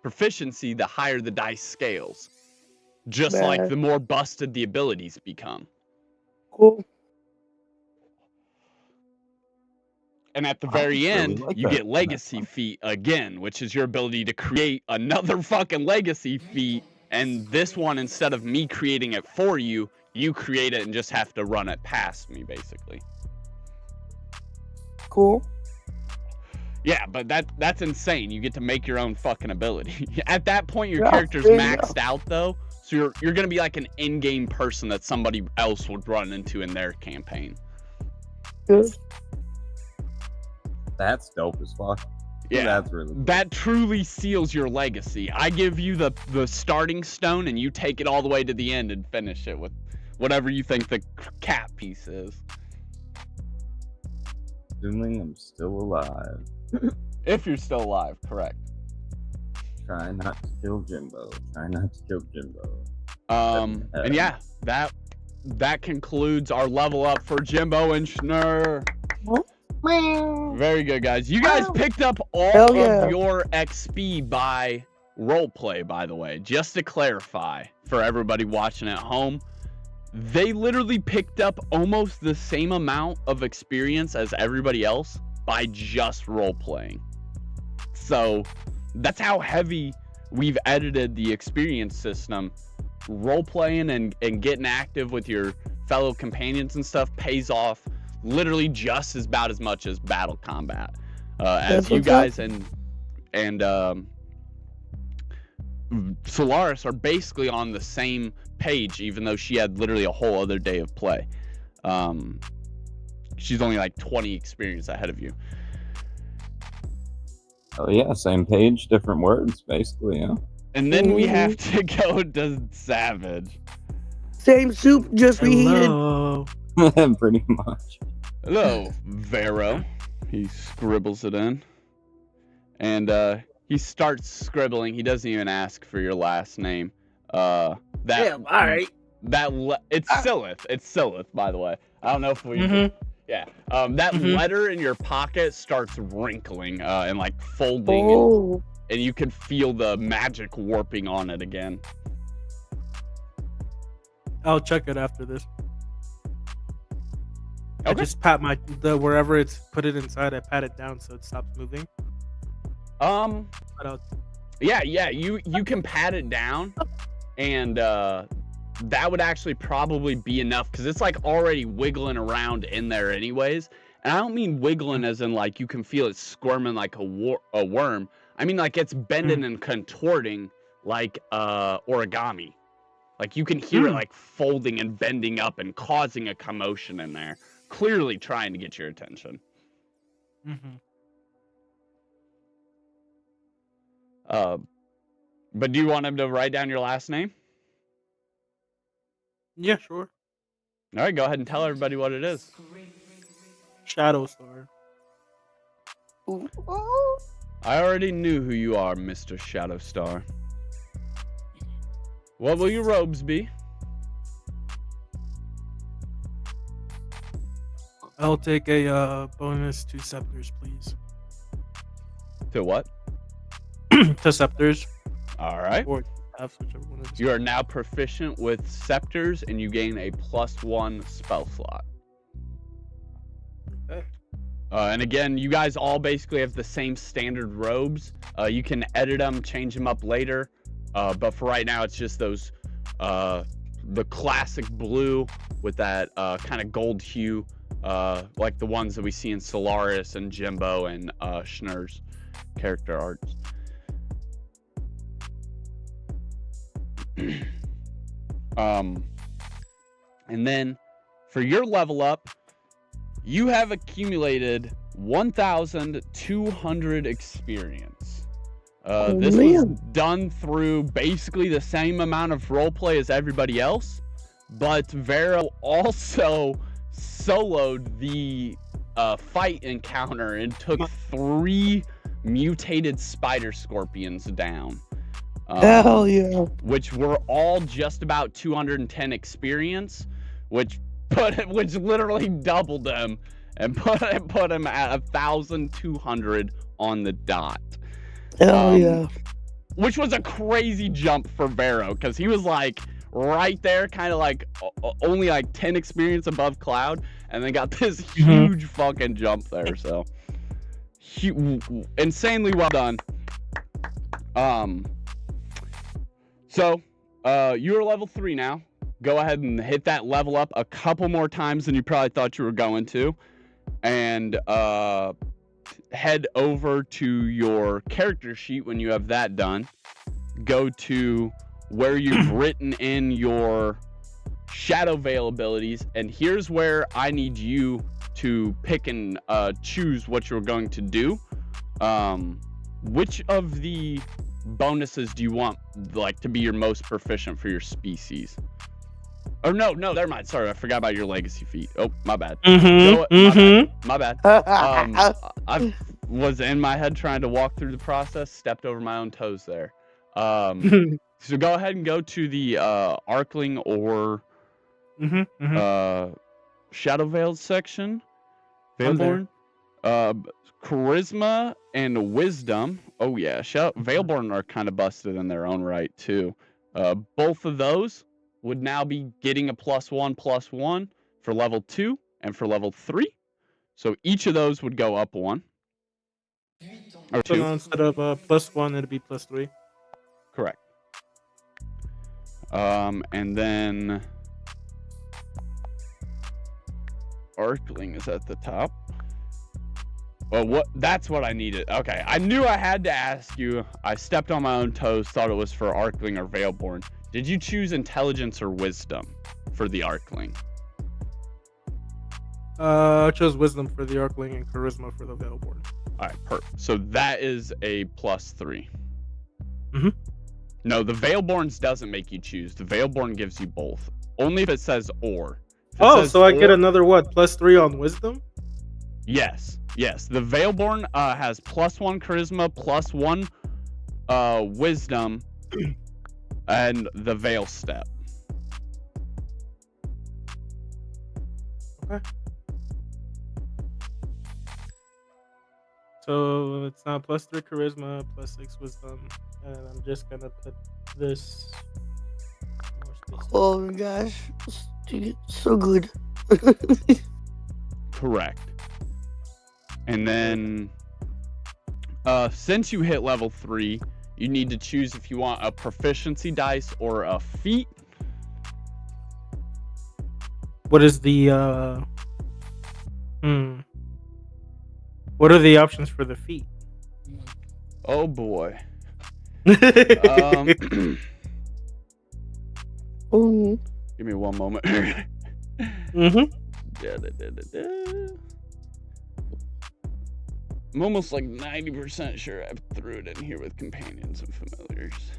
proficiency, the higher the dice scales. Just like the more busted the abilities become. Cool. And at the very end, like you that. get legacy feat again, which is your ability to create another fucking legacy feat. And this one, instead of me creating it for you, you create it and just have to run it past me, basically. Cool. Yeah, but that's insane. You get to make your own fucking ability. At that point, your Yeah, character's there you maxed out, though. So you're gonna be like an in-game person that somebody else would run into in their campaign. Good. That's dope as fuck. Yeah, That's really cool. that truly seals your legacy. I give you the starting stone, and you take it all the way to the end and finish it with whatever you think the cap piece is. Assuming I'm still alive. If you're still alive, correct. Try not to kill Jimbo. Try not to kill Jimbo. And yeah, that concludes our level up for Jimbo and Schnur. Very good, guys. You guys picked up all of your XP by roleplay, by the way. Just to clarify for everybody watching at home, they literally picked up almost the same amount of experience as everybody else by just role-playing. So that's how heavy we've edited the experience system. Role-playing and getting active with your fellow companions and stuff pays off literally just about as much as battle combat. As you guys and Solaris are basically on the same page, even though she had literally a whole other day of play. She's only like 20 experience ahead of you. Oh yeah, same page, different words, basically, yeah. And then we have to go to Savage. Same soup, just reheated. Hello. Pretty much. Hello, Vero. He scribbles it in. And he starts scribbling. He doesn't even ask for your last name. Damn, alright. It's Silith. It's Silith, by the way. I don't know if we... Yeah. That letter in your pocket starts wrinkling and like folding. And you can feel the magic warping on it again. I'll check it after this. Okay. I just pat wherever it's put it inside, I pat it down so it stops moving. Yeah, you can pat it down, and that would actually probably be enough because it's like already wiggling around in there anyways. And I don't mean wiggling as in like you can feel it squirming like a worm. I mean like it's bending and contorting like origami. Like you can hear it like folding and bending up and causing a commotion in there, clearly trying to get your attention. But do you want him to write down your last name? Yeah, sure. All right, go ahead and tell everybody what it is. Shadow Star. I already knew who you are, Mr. Shadowstar. What will your robes be? I'll take a bonus to Scepters, please. To what? To Scepters. All right. Or whichever one it is. You are now proficient with Scepters, and you gain a +1 spell slot. Okay. And again, you guys all basically have the same standard robes. You can edit them, change them up later. But for right now, it's just those, the classic blue with that kind of gold hue, like the ones that we see in Solaris and Jimbo and Schnur's character arts. And then for your level up, you have accumulated 1,200 experience. This was done through basically the same amount of roleplay as everybody else, but Vero also soloed the fight encounter and took 3 mutated spider scorpions down. Hell yeah. Which were all just about 210 experience, which literally doubled them and put him at 1,200 on the dot. Hell yeah. Which was a crazy jump for Vero because he was like right there, kind of like only like 10 experience above Cloud, and then got this huge fucking jump there. So insanely well done. So you're level 3 now. Go ahead and hit that level up a couple more times than you probably thought you were going to, and head over to your character sheet when you have that done. Go to where you've written in your Shadow Veil abilities, and here's where I need you to pick and choose what you're going to do. Which of the bonuses do you want like to be your most proficient for your species? Or no, never mind. Sorry, I forgot about your legacy feat. Oh, my bad. My bad. was in my head trying to walk through the process, stepped over my own toes there. So go ahead and go to the Arkling or Shadow Veiled section. I'm there. Veilborn. Charisma and Wisdom. Oh yeah, Veilborn are kind of busted in their own right too. Both of those would now be getting a +1/+1 for level 2 and for level 3. So each of those would go up 1 or So 2. now instead of +1, it'd be +3. Correct. And then Arkling is at the top. Well, that's what I needed. Okay, I knew I had to ask you. I stepped on my own toes, thought it was for Arkling or Veilborn. Did you choose Intelligence or Wisdom for the Arkling? I chose Wisdom for the Arkling and Charisma for the Veilborn. All right, perfect. So that is a +3. Mhm. No, the Veilborns doesn't make you choose. The Veilborn gives you both. Only if it says or. If it says so I get or- another what? +3 on Wisdom? Yes. The Veilborn has +1 Charisma, +1 Wisdom, and the Veil step. Okay. So it's now +3 Charisma, +6 Wisdom, and I'm just gonna put this. more space. Oh my gosh, so good. Correct. And then, since you hit level 3, you need to choose if you want a proficiency dice or a feat. What is the What are the options for the feat? Oh boy. Oh, Give me one moment. Mm-hmm. I'm almost like 90% sure I threw it in here with companions and familiars.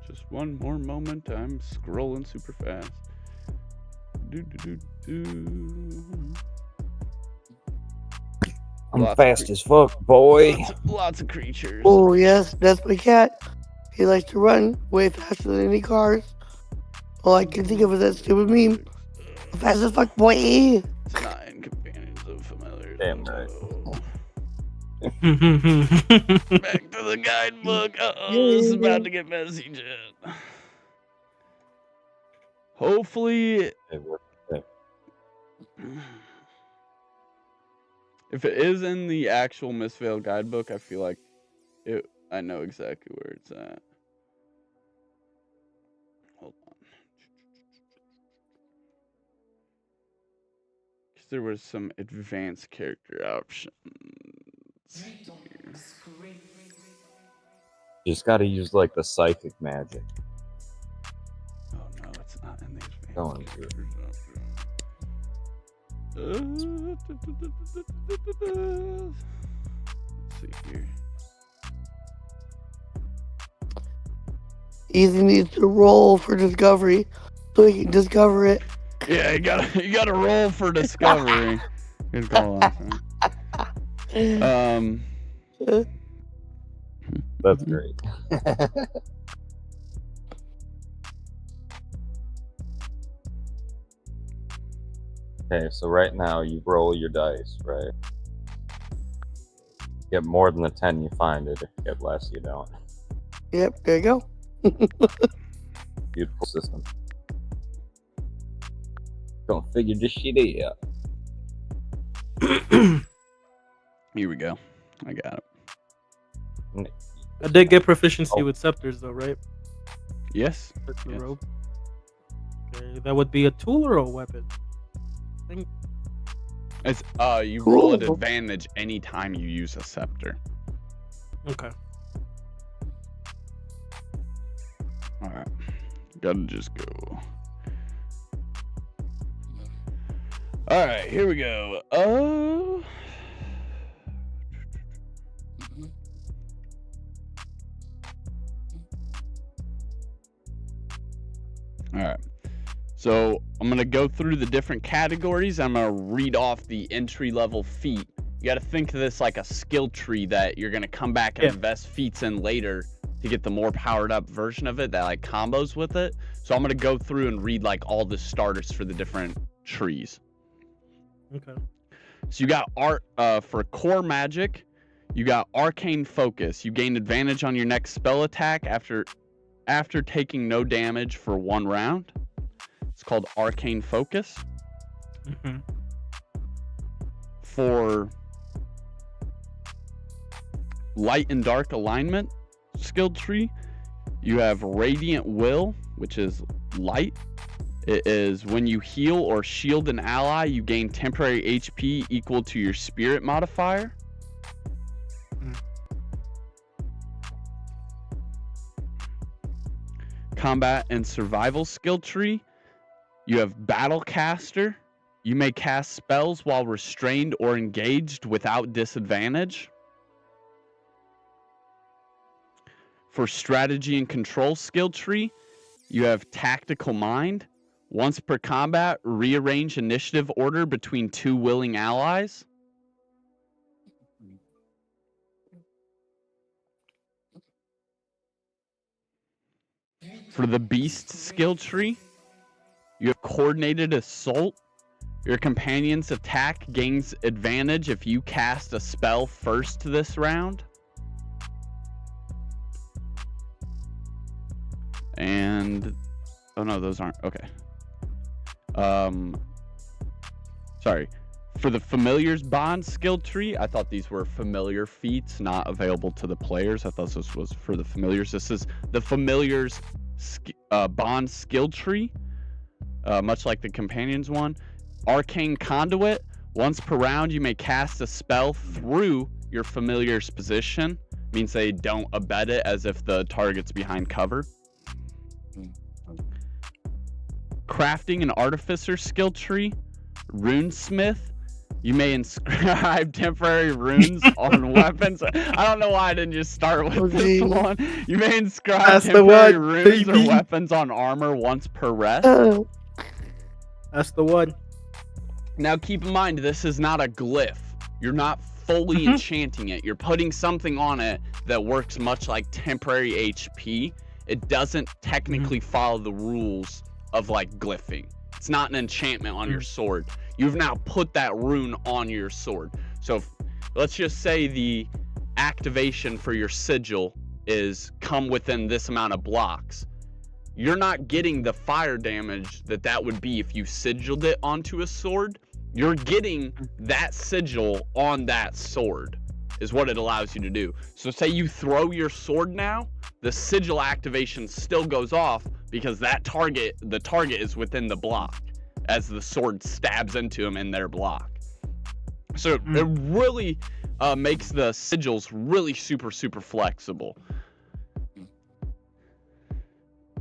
Just one more moment. I'm scrolling super fast. I'm Lots of fast as fuck, boy. Lots of creatures. oh yes, that's my cat. He likes to run way faster than any cars. All I can think of is that stupid meme. Fast as fuck, boy. 9 companions of familiars. Damn right. Back to the guidebook. This is about to get messy, Jet. Hopefully, if it is in the actual Mistveil guidebook, I feel like I know exactly where it's at. Hold on. Because there was some advanced character options. You just gotta use like the psychic magic. Oh no, it's not in the advanced Going characters Let's see here. Easy needs to roll for discovery so he can discover it. Yeah, you gotta roll for discovery. Good call on. That's great. Okay, so right now you roll your dice, right? Get more than the 10, you find it. If you get less, you don't. Yep, there you go. Beautiful system. Don't figure this shit out. Here we go. I got it. I did get proficiency with Scepters, though, right? Yes. That's the Yes. robe. Okay, that would be a tool or a weapon. I think It's you roll at Cool. advantage anytime you use a scepter. okay. Alright. Gotta just go. All right, here we go. All right. So I'm going to go through the different categories. I'm going to read off the entry-level feat. You got to think of this like a skill tree that you're going to come back and invest feats in later to get the more powered up version of it that like combos with it. So I'm going to go through and read like all the starters for the different trees. Okay. So you got for core magic, you got arcane focus. You gain advantage on your next spell attack after taking no damage for 1 round. It's called arcane focus. Mm-hmm. For light and dark alignment skill tree, you have radiant will, which is light. It is when you heal or shield an ally, you gain temporary HP equal to your spirit modifier. Combat and survival skill tree, you have Battlecaster. You may cast spells while restrained or engaged without disadvantage. For strategy and control skill tree, you have Tactical Mind. Once per combat, rearrange initiative order between 2 willing allies. For the Beast skill tree, you have Coordinated Assault. Your companion's attack gains advantage if you cast a spell first this round. And oh no, those aren't okay. Sorry. For the Familiar's Bond skill tree, I thought these were familiar feats not available to the players. I thought this was for the familiars. This is the Familiar's Bond skill tree, much like the Companion's one. Arcane Conduit. Once per round, you may cast a spell through your familiar's position. Means they don't abet it as if the target's behind cover. Crafting and Artificer skill tree. Runesmith. You may inscribe temporary runes on weapons. I don't know why I didn't just start with this one. You may inscribe temporary runes or weapons on armor once per rest. That's the one. Now keep in mind, this is not a glyph. You're not fully enchanting it. You're putting something on it that works much like temporary HP. It doesn't technically follow the rules of like glyphing. It's not an enchantment on your sword. You've now put that rune on your sword. So let's just say the activation for your sigil is come within this amount of blocks. You're not getting the fire damage that would be if you sigiled it onto a sword. You're getting that sigil on that sword is what it allows you to do. So say you throw your sword now, the sigil activation still goes off because the target is within the block as the sword stabs into them in their block. So it really makes the sigils really super flexible.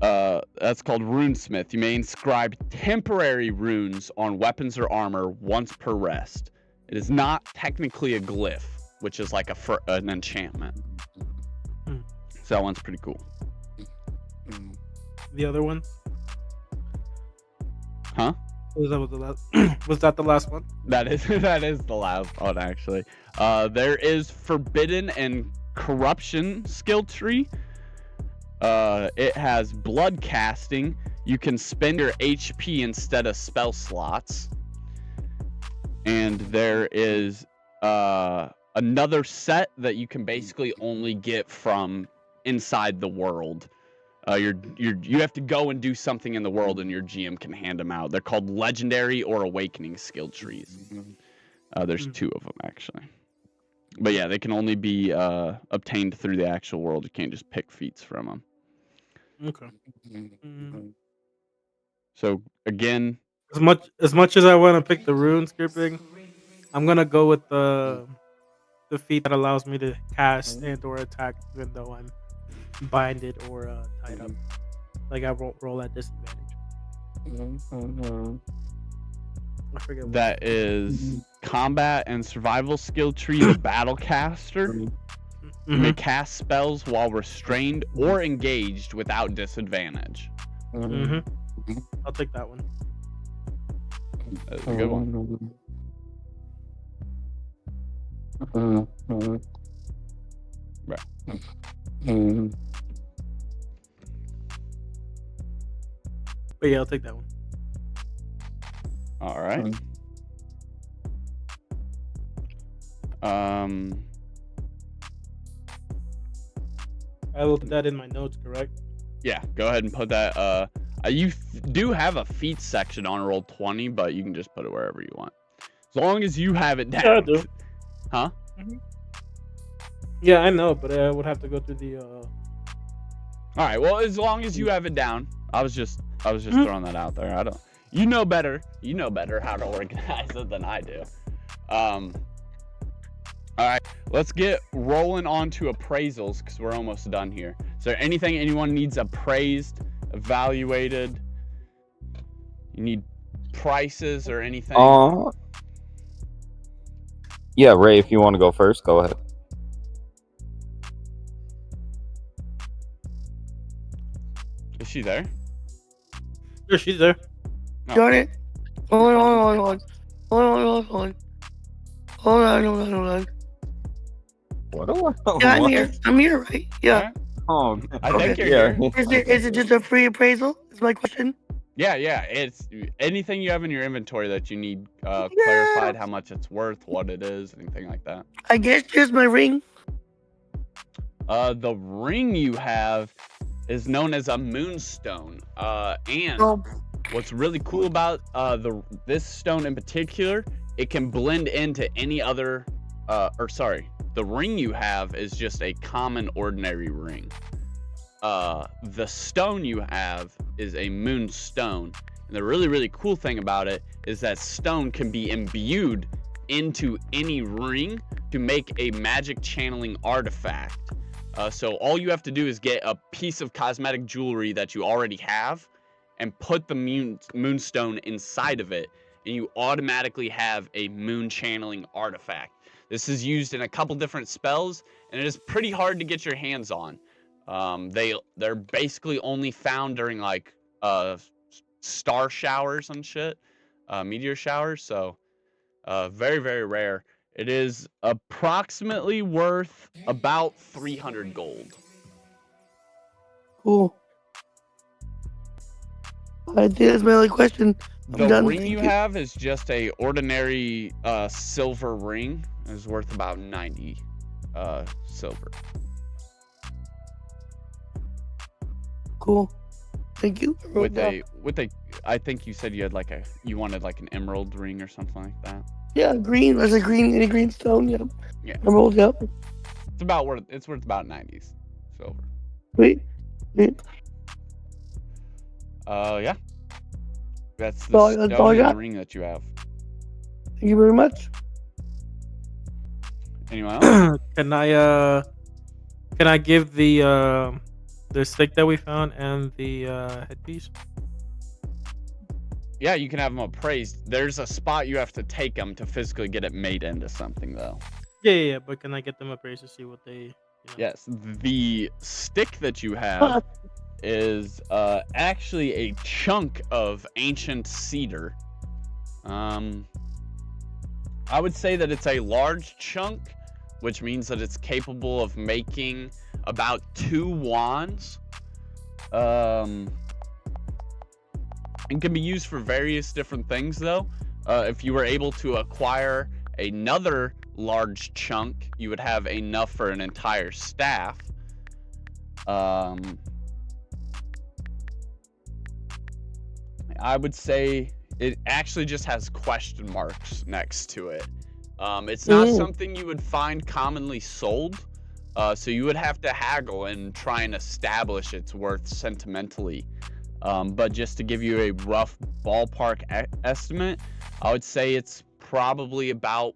That's called Runesmith. You may inscribe temporary runes on weapons or armor once per rest. It is not technically a glyph, which is like an enchantment. So that one's pretty cool. The other one? Huh? Was that the last one? That is the last one, actually. There is Forbidden and Corruption skill tree. It has blood casting. You can spend your HP instead of spell slots. And there is another set that you can basically only get from inside the world. You have to go and do something in the world, and your GM can hand them out. They're called Legendary or Awakening skill trees. There's 2 of them actually. But yeah, they can only be obtained through the actual world. You can't just pick feats from them. Okay. So again, as much as I want to pick the rune skipping, I'm gonna go with the feat that allows me to cast and or attack even though I'm binded or tied up. Like I won't roll at disadvantage. I forget what. That is combat and survival skill tree, the Battlecaster. You may Mhm. cast spells while restrained or engaged without disadvantage. Mhm. I'll take that one. That's a good one. But yeah, I'll take that one. All right. I will put that in my notes, correct? Yeah, go ahead and put that. You do have a feat section on roll 20, but you can just put it wherever you want, as long as you have it down. Yeah, I do. Huh? Yeah, I know, but I would have to go through the. All right. Well, as long as you have it down, I was just throwing that out there. I don't. You know better. You know better how to organize it than I do. All right. Let's get rolling on to appraisals because we're almost done here. Is there anything anyone needs appraised, evaluated? You need prices or anything? Yeah, Ray, if you want to go first, go ahead. Is she there? Yeah, she's there. No. Got it. Hold on. Hold on. What? Yeah, I'm here. I'm here, right? Yeah. All right. Oh, I think okay. you're here. Is it just a free appraisal? Is my question. Yeah. It's anything you have in your inventory that you need clarified, how much it's worth, what it is, anything like that. I guess just my ring. The ring you have is known as a moonstone. And Oh, what's really cool about this stone in particular, it can blend into any other. The ring you have is just a common ordinary ring. The stone you have is a moonstone, and the really, really cool thing about it is that stone can be imbued into any ring to make a magic channeling artifact. So all you have to do is get a piece of cosmetic jewelry that you already have and put the moonstone inside of it, and you automatically have a moon channeling artifact. This is used in a couple different spells, and it is pretty hard to get your hands on. They're basically only found during like star showers and shit, meteor showers. So very, very rare. It is approximately worth about 300 gold. cool. I think that's my only question. I'm The done. ring Thank you have is just a ordinary silver ring. It's worth about 90 silver. Cool. Thank you. I wrote down. I think you said you wanted like an emerald ring or something like that. Yeah, green. There's a green stone. Yeah. Yeah. Emerald. Yep. It's worth about 90s silver. Sweet. Yeah. That's the That's all I stone and the got. ring that you have. Thank you very much. Anyone else? Can I give the stick that we found and the headpiece? Yeah, you can have them appraised. There's a spot you have to take them to physically get it made into something, though. Yeah. But can I get them appraised to see what they? Yes, the stick that you have is actually a chunk of ancient cedar. I would say that it's a large chunk, which means that it's capable of making about 2 wands. It can be used for various different things, though. If you were able to acquire another large chunk, you would have enough for an entire staff. I would say it actually just has question marks next to it. It's not something you would find commonly sold, so you would have to haggle and try and establish its worth sentimentally. But just to give you a rough ballpark estimate, I would say it's probably about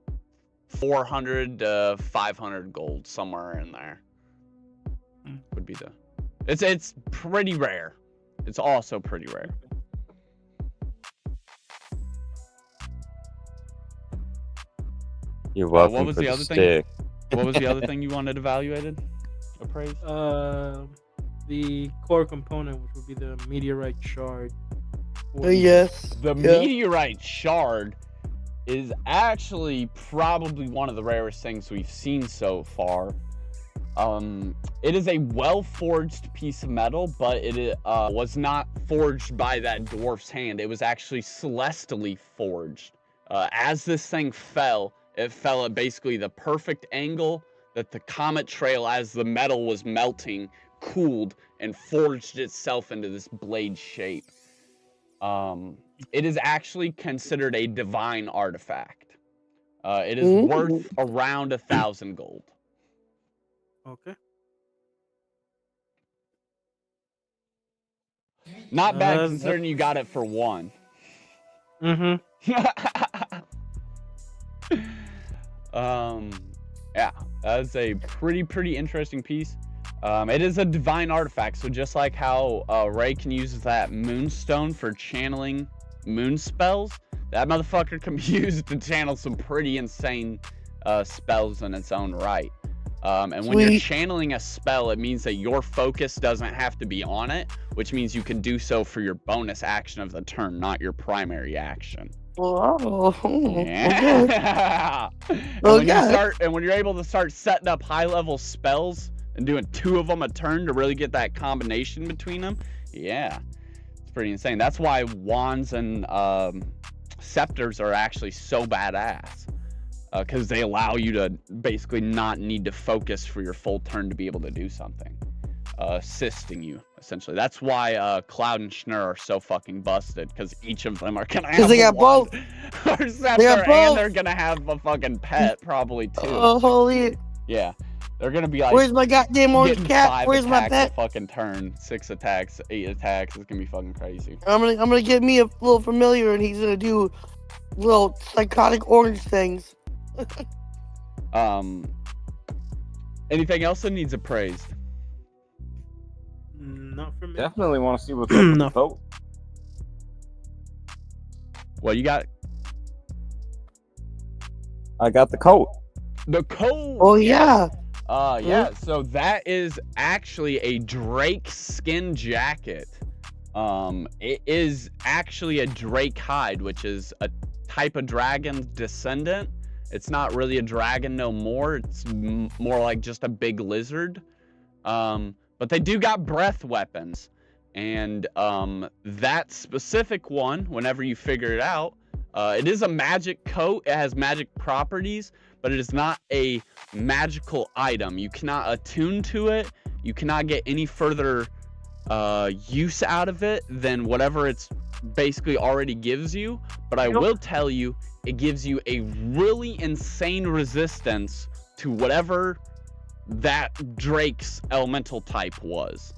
400 to 500 gold, somewhere in there. Would be it's pretty rare. It's also pretty rare. You're welcome what was for the the other thing? stick. What was the other thing you wanted evaluated? Appraised? The core component, which would be the meteorite shard. Yes. The meteorite shard is actually probably one of the rarest things we've seen so far. It is a well-forged piece of metal, but it was not forged by that dwarf's hand. It was actually celestially forged. As this thing fell, it fell at basically the perfect angle that the comet trail, as the metal was melting, cooled and forged itself into this blade shape. It is actually considered a divine artifact. It is worth around 1,000 gold. Okay. Not bad considering you got it for 1. Mm-hmm. Yeah, that's a pretty interesting piece. It is a divine artifact, so just like how Ray can use that moonstone for channeling moon spells, that motherfucker can be used to channel some pretty insane spells in its own right. And when you're channeling a spell, it means that your focus doesn't have to be on it, which means you can do so for your bonus action of the turn, not your primary action. Oh, Yeah. And when you're able to start setting up high-level spells and doing 2 of them a turn to really get that combination between them, yeah, it's pretty insane. That's why wands and scepters are actually so badass. Because they allow you to basically not need to focus for your full turn to be able to do something. Assisting you, essentially. That's why Cloud and Schnur are so fucking busted, because each of them are gonna have they got both. Or scepter, and they're gonna have a fucking pet, probably, too. Oh, holy. Yeah. They're gonna be like, where's my goddamn orange getting cat? 5 Where's my attacks pet? a fucking turn, 6 attacks, 8 attacks. It's gonna be fucking crazy. I'm gonna get me a little familiar, and he's gonna do little psychotic orange things. Anything else that needs appraised? Not for me. Definitely want to see what's up with No. the boat. Well, you got I got the coat. the coat. Oh yeah. Yeah, so that is actually a drake skin jacket. It is actually a drake hide, which is a type of dragon descendant. It's not really a dragon no more. It's more like just a big lizard. But they do got breath weapons. And that specific one, whenever you figure it out, it is a magic coat. It has magic properties, but it is not a magical item. You cannot attune to it. You cannot get any further use out of it than whatever it's basically already gives you. But I will tell you, it gives you a really insane resistance to whatever that Drake's elemental type was.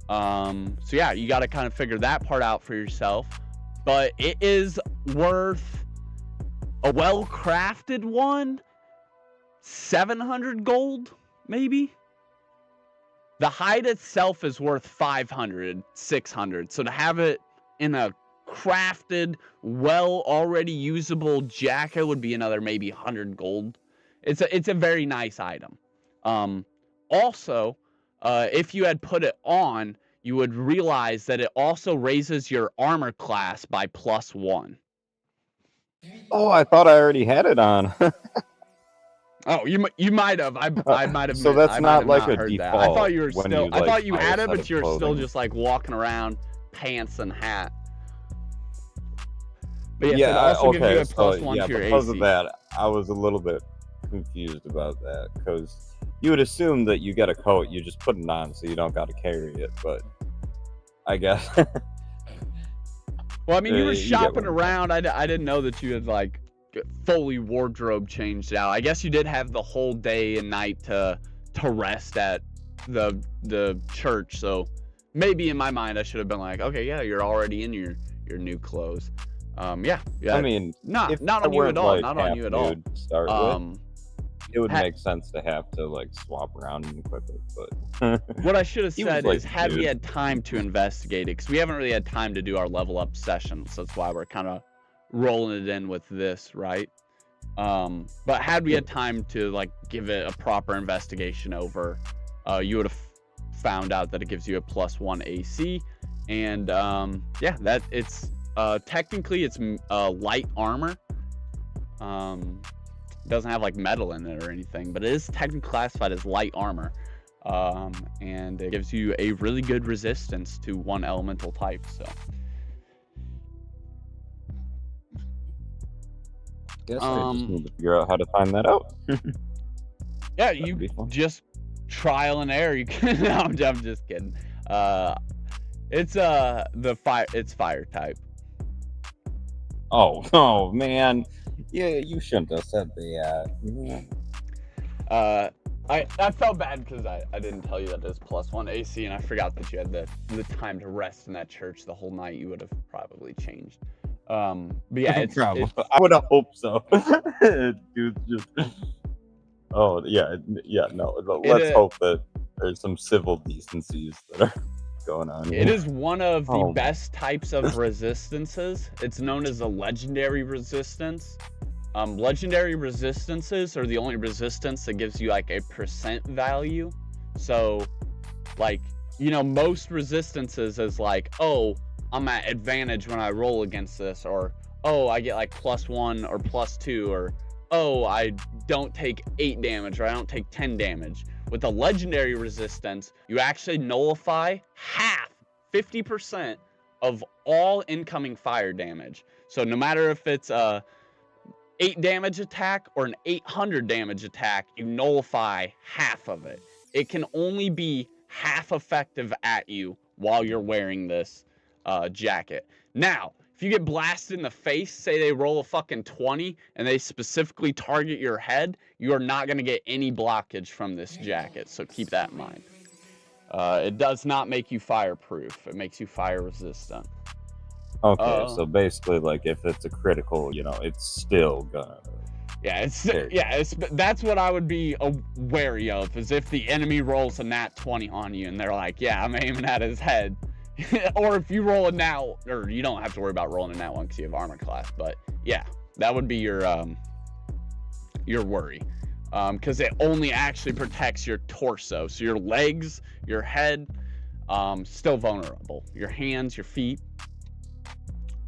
So yeah, you got to kind of figure that part out for yourself. But it is worth a well-crafted one, 700 gold, maybe? The hide itself is worth 500, 600. So to have it in a crafted, already usable jacket would be another maybe 100 gold. It's a very nice item. Also, if you had put it on, you would realize that it also raises your armor class by +1. Oh, I thought I already had it on. Oh, you might have. I might have. So that's not like a heard default. That. I thought you were when still. you, I like, thought you buy a had it, set but of you're still clothing. just like walking around, pants and hat. But yes, Yeah, it also gives you a so, +1 yeah, to your because AC. of that, I was a little bit confused about that, because you would assume that you get a coat, you just put it on so you don't got to carry it, but I guess. Well, I mean, you were you get shopping what I'm around. I didn't know that you had like fully wardrobe changed out. I guess you did have the whole day and night to rest at the church. So maybe in my mind, I should have been like, okay, yeah, you're already in your new clothes. Yeah. I mean, not if on I you weren't, at all. like, Not on you at all. half nude to start with, it would make sense to have to like swap around and equip it, but What I should have He was said like, is, have you dude. had time to investigate it? Because we haven't really had time to do our level up sessions. So that's why we're kind of rolling it in with this, right? But had we had time to like give it a proper investigation over, you would have found out that it gives you a +1 AC, and yeah, that it's technically it's light armor. Doesn't have like metal in it or anything, but it is technically classified as light armor. And it gives you a really good resistance to one elemental type. So Guess I just need to figure out how to find that out. yeah, That'd be you fun. just trial and error. You can. No, I'm just kidding. It's it's fire type. Oh man, yeah, you shouldn't have said that. I felt bad because I didn't tell you that it was +1 AC, and I forgot that you had the time to rest in that church the whole night. You would have probably changed. But yeah, it's I would have hoped so. Dude, just oh yeah. No, let's hope that there's some civil decencies that are going on. It is one of the Oh. best types of resistances. It's known as a legendary resistance. Legendary resistances are the only resistance that gives you like a % value. So, like, you know, most resistances is like, oh, I'm at advantage when I roll against this, or oh, I get like +1 or +2, or oh, I don't take 8 damage, or I don't take 10 damage. With a legendary resistance, you actually nullify half, 50% of all incoming fire damage. So no matter if it's a 8 damage attack or an 800 damage attack, you nullify half of it. It can only be half effective at you while you're wearing this jacket. Now, if you get blasted in the face, say they roll a fucking 20 and they specifically target your head, you are not going to get any blockage from this jacket, so keep that in mind. It does not make you fireproof. It makes you fire resistant. Okay, so basically, like, if it's a critical, you know, it's still gonna. That's what I would be wary of, is if the enemy rolls a nat 20 on you and they're like, yeah, I'm aiming at his head. Or if you roll a nat, or you don't have to worry about rolling a nat 1 because you have armor class, but yeah, that would be your worry. Because it only actually protects your torso. So your legs, your head, still vulnerable. Your hands, your feet.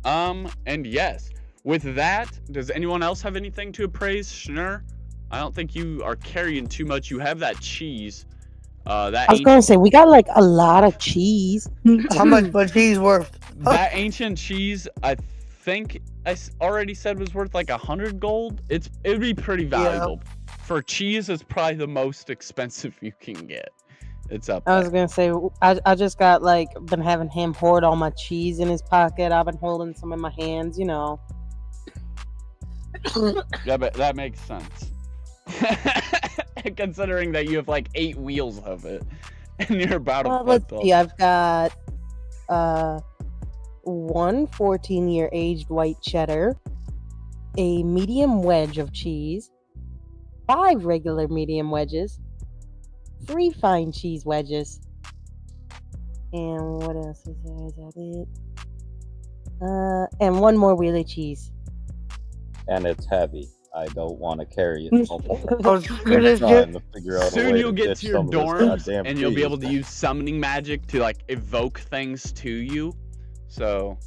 And yes, with that, does anyone else have anything to appraise Schnur? I don't think you are carrying too much. You have that cheese. I was gonna say we got like a lot of cheese. How much my cheese worth? That ancient cheese, I think I already said was worth like 100 gold. It would be pretty valuable. For cheese, it's probably the most expensive you can get. It's up there. I was gonna say I just got like been having him hoard all my cheese in his pocket. I've been holding some in my hands, you know. Yeah, but that makes sense. Considering that you have like 8 wheels of it and you're about to Let's see, I've got one 14-year aged white cheddar, a medium wedge of cheese, 5 regular medium wedges, 3 fine cheese wedges, and what else is there? Is that it? And 1 more wheelie cheese. And it's heavy. I don't want to carry it. Soon you'll get to your dorms and you'll be able to use summoning magic to like evoke things to you. So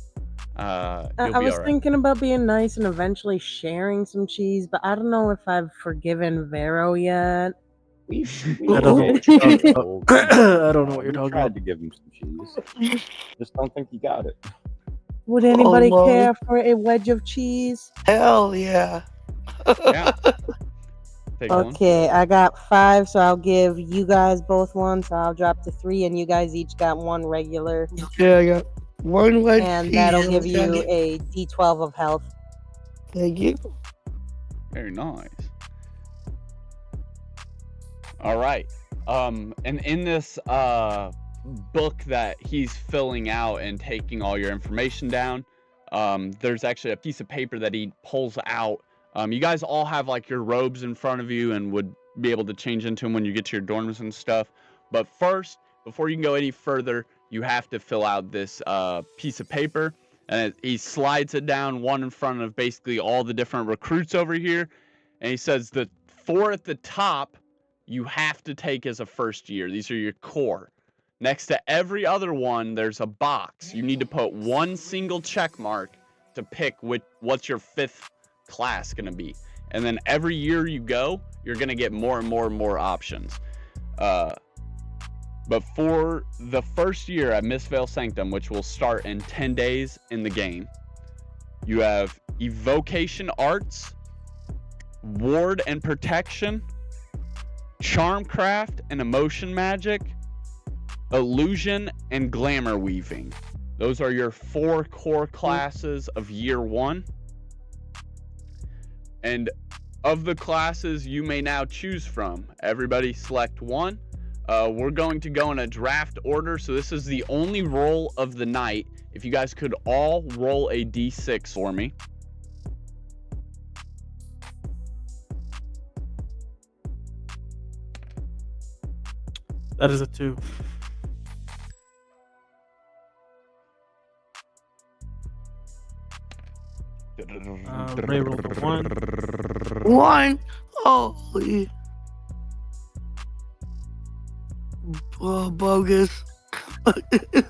I was thinking about being nice and eventually sharing some cheese, but I don't know if I've forgiven Vero yet. I don't know what you're talking about. I don't know what you're talking tried about. to give him some cheese. Just don't think you got it. Would anybody Lord. care for a wedge of cheese? Hell yeah. Yeah. Take one. Okay, I got 5, so I'll give you guys both 1, so I'll drop to 3, and you guys each got 1 regular, Yeah, I got 1 wedge and cheese. that'll give you Johnny. a D12 of health. Thank you. Very nice. All right. And in this book that he's filling out and taking all your information down, there's actually a piece of paper that he pulls out. You guys all have like your robes in front of you and would be able to change into them when you get to your dorms and stuff. But first, before you can go any further, you have to fill out this piece of paper. And he slides it down, one in front of basically all the different recruits over here. And he says the 4 at the top you have to take as a first year. These are your core. Next to every other one, there's a box. You need to put one single check mark to pick what's your 5th class going to be. And then every year you go, you're going to get more and more and more options. But for the first year at Mistveil Sanctum, which will start in 10 days in the game, you have Evocation Arts, Ward and Protection, Charmcraft and Emotion Magic, Illusion and Glamour Weaving. Those are your 4 core classes of year 1. And of the classes you may now choose from, everybody select one. We're going to go in a draft order, so this is the only roll of the night. If you guys could all roll a d6 for me. That is a 2. Ray rolled a 1. 1. Holy. Bogus.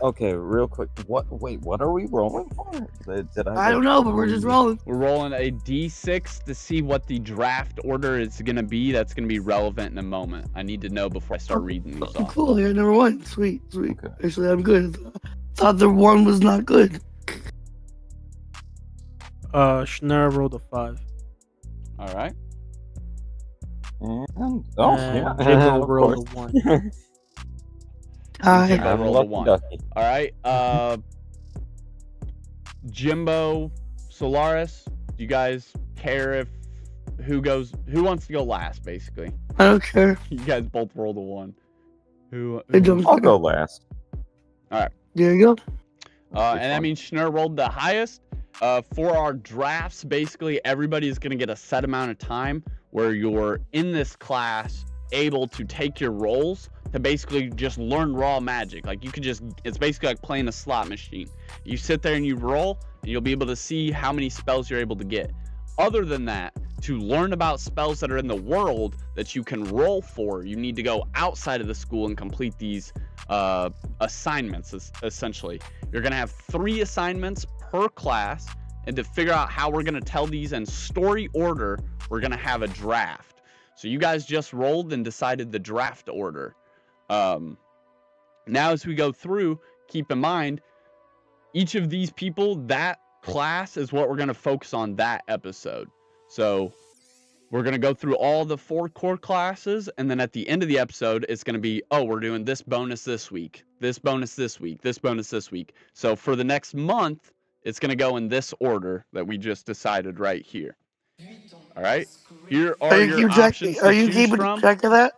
Okay, real quick. What are we rolling for? Did I don't know, but we're just rolling. We're rolling a d6 to see what the draft order is going to be. That's going to be relevant in a moment. I need to know before I start reading these off. Cool, yeah, number 1. Sweet. Okay. Actually, I'm good. Thought the 1 was not good. Schnur rolled a 5. All right. And Jiggle of rolled course. a 1. Hi. I rolled a Lucky 1. ducky. All right. Jimbo, Solaris, do you guys care if who wants to go last, basically? I don't care. You guys both rolled a 1. Who I don't I'll care. go last. There you go. and that means Schnur rolled the highest. For our drafts, basically everybody is going to get a set amount of time where you're in this class able to take your rolls to basically just learn raw magic. Like you could just, it's basically like playing a slot machine. You sit there and you roll and you'll be able to see how many spells you're able to get. Other than that, to learn about spells that are in the world that you can roll for, you need to go outside of the school and complete these assignments, essentially. You're going to have 3 assignments per class, and to figure out how we're going to tell these in story order, we're going to have a draft. So you guys just rolled and decided the draft order. Now as we go through, keep in mind, each of these people, that class is what we're going to focus on that episode. So we're going to go through all the 4 core classes, and then at the end of the episode, it's going to be, oh, we're doing this bonus this week, this bonus this week, this bonus this week. So for the next month, it's going to go in this order that we just decided right here. All right? Here are your options to Are you choose keeping from. track of that?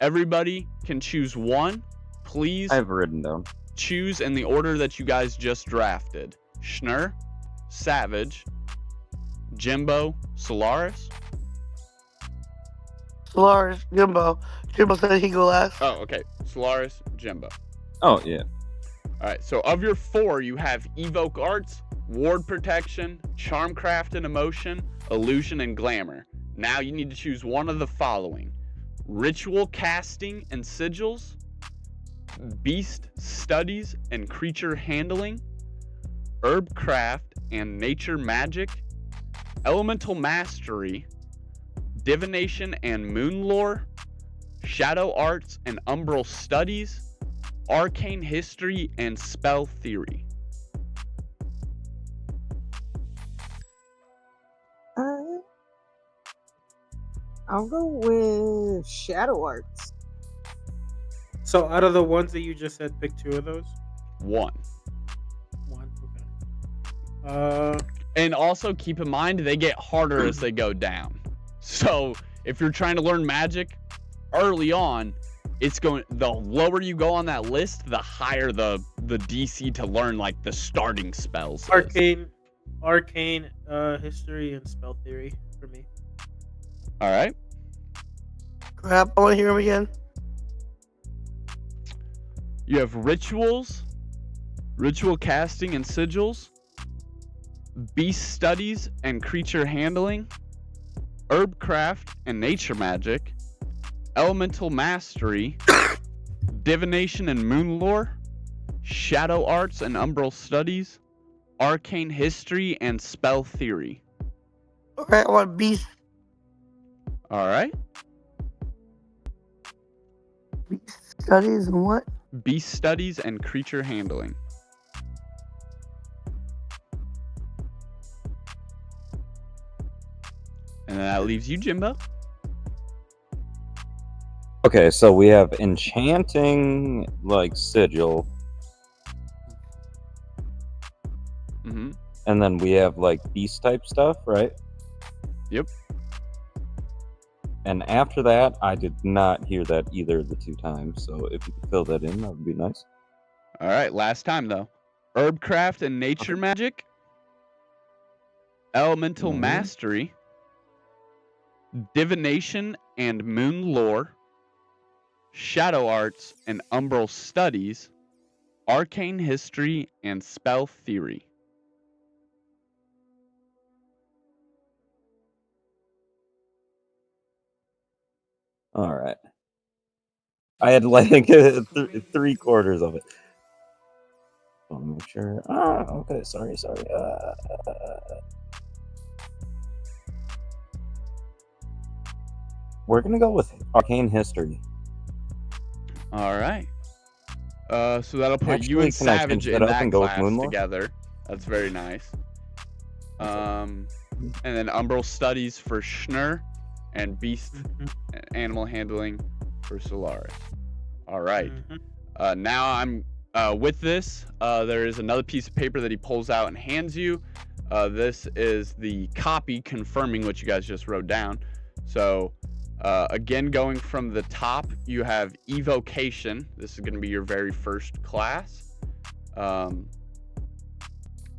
Everybody can choose one. Please I've written down. choose in the order that you guys just drafted. Schnur, Savage, Jimbo, Solaris. Solaris, Jimbo. Jimbo said he'd go last. Oh, okay. Solaris, Jimbo. Oh yeah. All right. So of your 4, you have Evoke Arts, Ward Protection, Charmcraft and Emotion, Illusion and Glamour. Now you need to choose one of the following: Ritual Casting and Sigils, Beast Studies and Creature Handling, Herbcraft and Nature Magic, Elemental Mastery, Divination and Moon Lore, Shadow Arts and Umbral Studies, Arcane History and Spell Theory. I'll go with Shadow Arts. So out of the ones that you just said, pick 2 of those? 1. 1, okay. And also keep in mind, they get harder as they go down. So if you're trying to learn magic early on, it's going, the lower you go on that list, the higher the DC to learn like the starting spells. Arcane history and spell theory for me. All right. Crap, I want to hear him again. You have rituals, ritual casting and sigils, beast studies and creature handling, Herbcraft and Nature Magic, Elemental Mastery, Divination and Moon Lore, Shadow Arts and Umbral Studies, Arcane History and Spell Theory. Alright, I want beast Alright. studies and what? Beast Studies and Creature Handling. And that leaves you, Jimbo. Okay, so we have enchanting, like, sigil, Mm-hmm. and then we have, like, beast type stuff, right? Yep. And after that, I did not hear that either of the 2 times, so if you could fill that in, that would be nice. All right, last time though. Herbcraft and Nature Magic, Elemental Mhm. Mastery, Divination and Moon Lore, Shadow Arts and Umbral Studies, Arcane History and Spell Theory. All right. I had, like, 3/4 of it. Want to make sure. Okay, sorry. We're going to go with Arcane History. All right. So that'll put you Actually, and can I Savage change in that up that and go with class Moon Lore? together. That's very nice. And then Umbral Studies for Schnur, and Beast Animal Handling for Solaris. All right. Now I'm with this. There is another piece of paper that he pulls out and hands you. This is the copy confirming what you guys just wrote down. So again, going from the top, you have Evocation. This is going to be your very first class.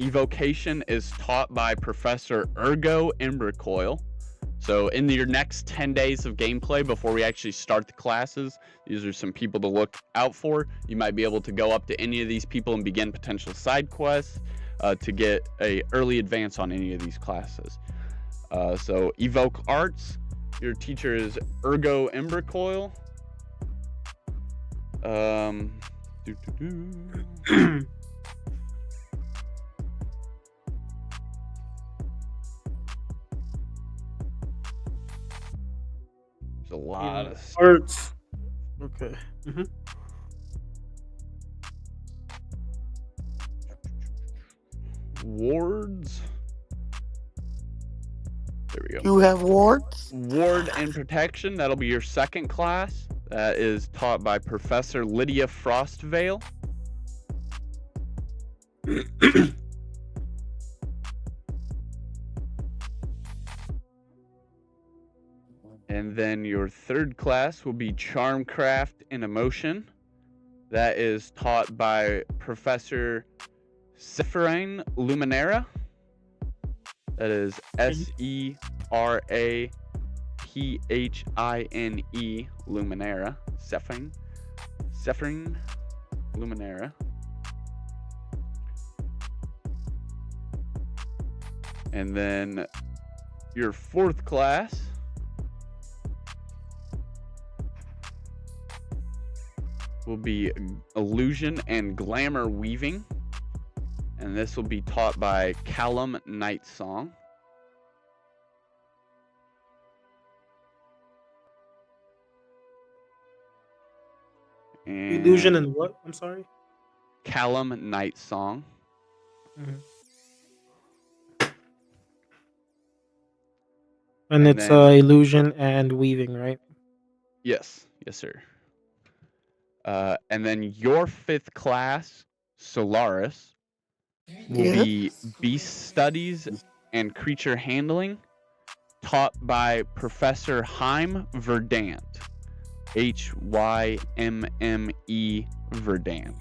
Evocation is taught by Professor Ergo Imbricoil. So in your next 10 days of gameplay, before we actually start the classes, these are some people to look out for. You might be able to go up to any of these people and begin potential side quests to get a early advance on any of these classes. So Evoke Arts, your teacher is Ergo Imbricoil. There's a lot of stuff. Arts. Okay. Wards. There we go. You have wards? Ward and Protection, that'll be your second class. That is taught by Professor Lydia Frostvale. And then your third class will be Charmcraft and Emotion. That is taught by Professor Sephrine Luminera. That is Sepraphine Luminera. Sephrine Luminera. And then your fourth class will be Illusion and Glamour Weaving. And this will be taught by Callum Nightsong. And Illusion and what? I'm sorry. Callum Nightsong. And it's then- illusion and weaving, right? Yes, sir. And then your fifth class, Solaris, will be Beast Studies and Creature Handling, taught by Professor Hyme Verdant. Hymme Verdant.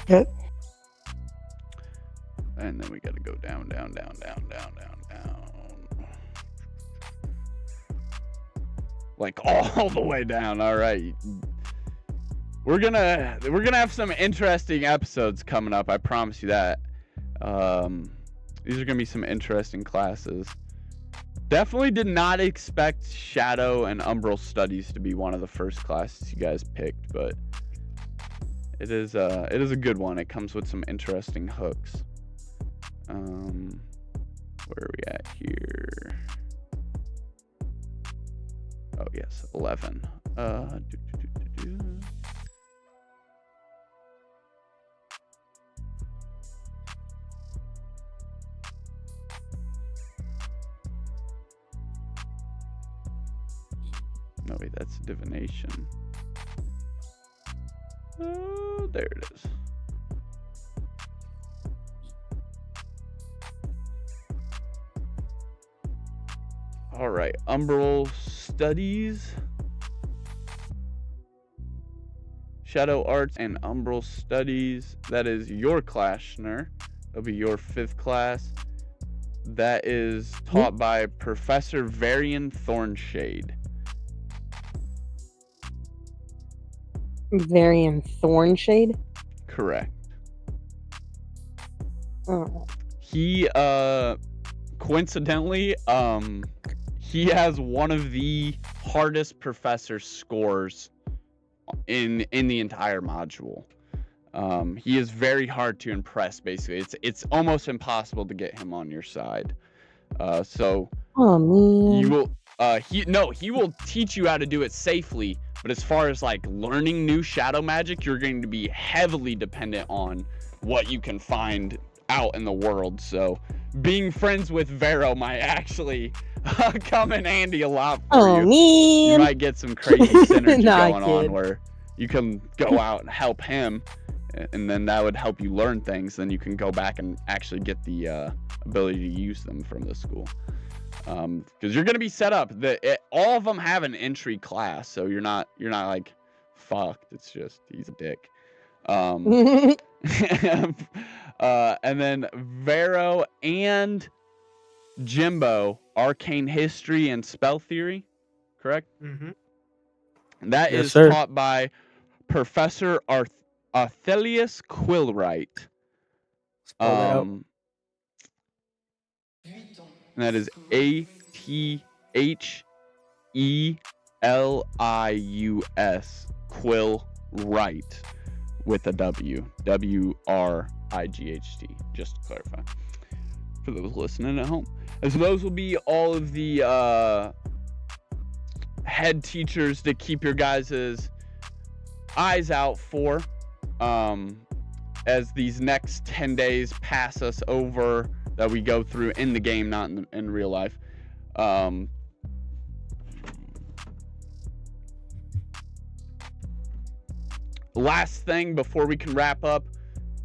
Okay. And then we gotta go down. Like all the way down. All right. We're gonna have some interesting episodes coming up. I promise you that. These are going to be some interesting classes. Definitely did not expect Shadow and Umbral Studies to be one of the first classes you guys picked, but it is a good one. It comes with some interesting hooks. Where are we at here? Oh yes, 11. No wait, that's divination. Oh, there it is. All right, Umbral Studies, Shadow Arts, and Umbral Studies. That is your class, Schnur. That'll be your 5th class. That is taught by Professor Varian Thornshade. Varian Thornshade? Correct. Oh. He coincidentally he has one of the hardest professor scores in the entire module. He is very hard to impress. Basically, it's almost impossible to get him on your side. So Oh man. you will he will teach you how to do it safely, but as far as like learning new shadow magic, you're going to be heavily dependent on what you can find out in the world. So being friends with Vero might actually come in handy a lot for you. Man. You might get some crazy synergy Nah, going on kid. where you can go out and help him, and then that would help you learn things. Then you can go back and actually get the ability to use them from the school. Because you're gonna be set up. All of them have an entry class, so you're not like fucked. It's just he's a dick. And then Vero and Jimbo, Arcane History and Spell Theory, correct? Mm-hmm. That Yes, is sir. taught by Professor Arthelius Quillwright. Spell that out. And that is ATHELIUS Quillwright with a W. WRIGHT, just to clarify for those listening at home. And so those will be all of the head teachers to keep your guys' eyes out for as these next 10 days pass us over, that we go through in the game, not in real life. Last thing before we can wrap up,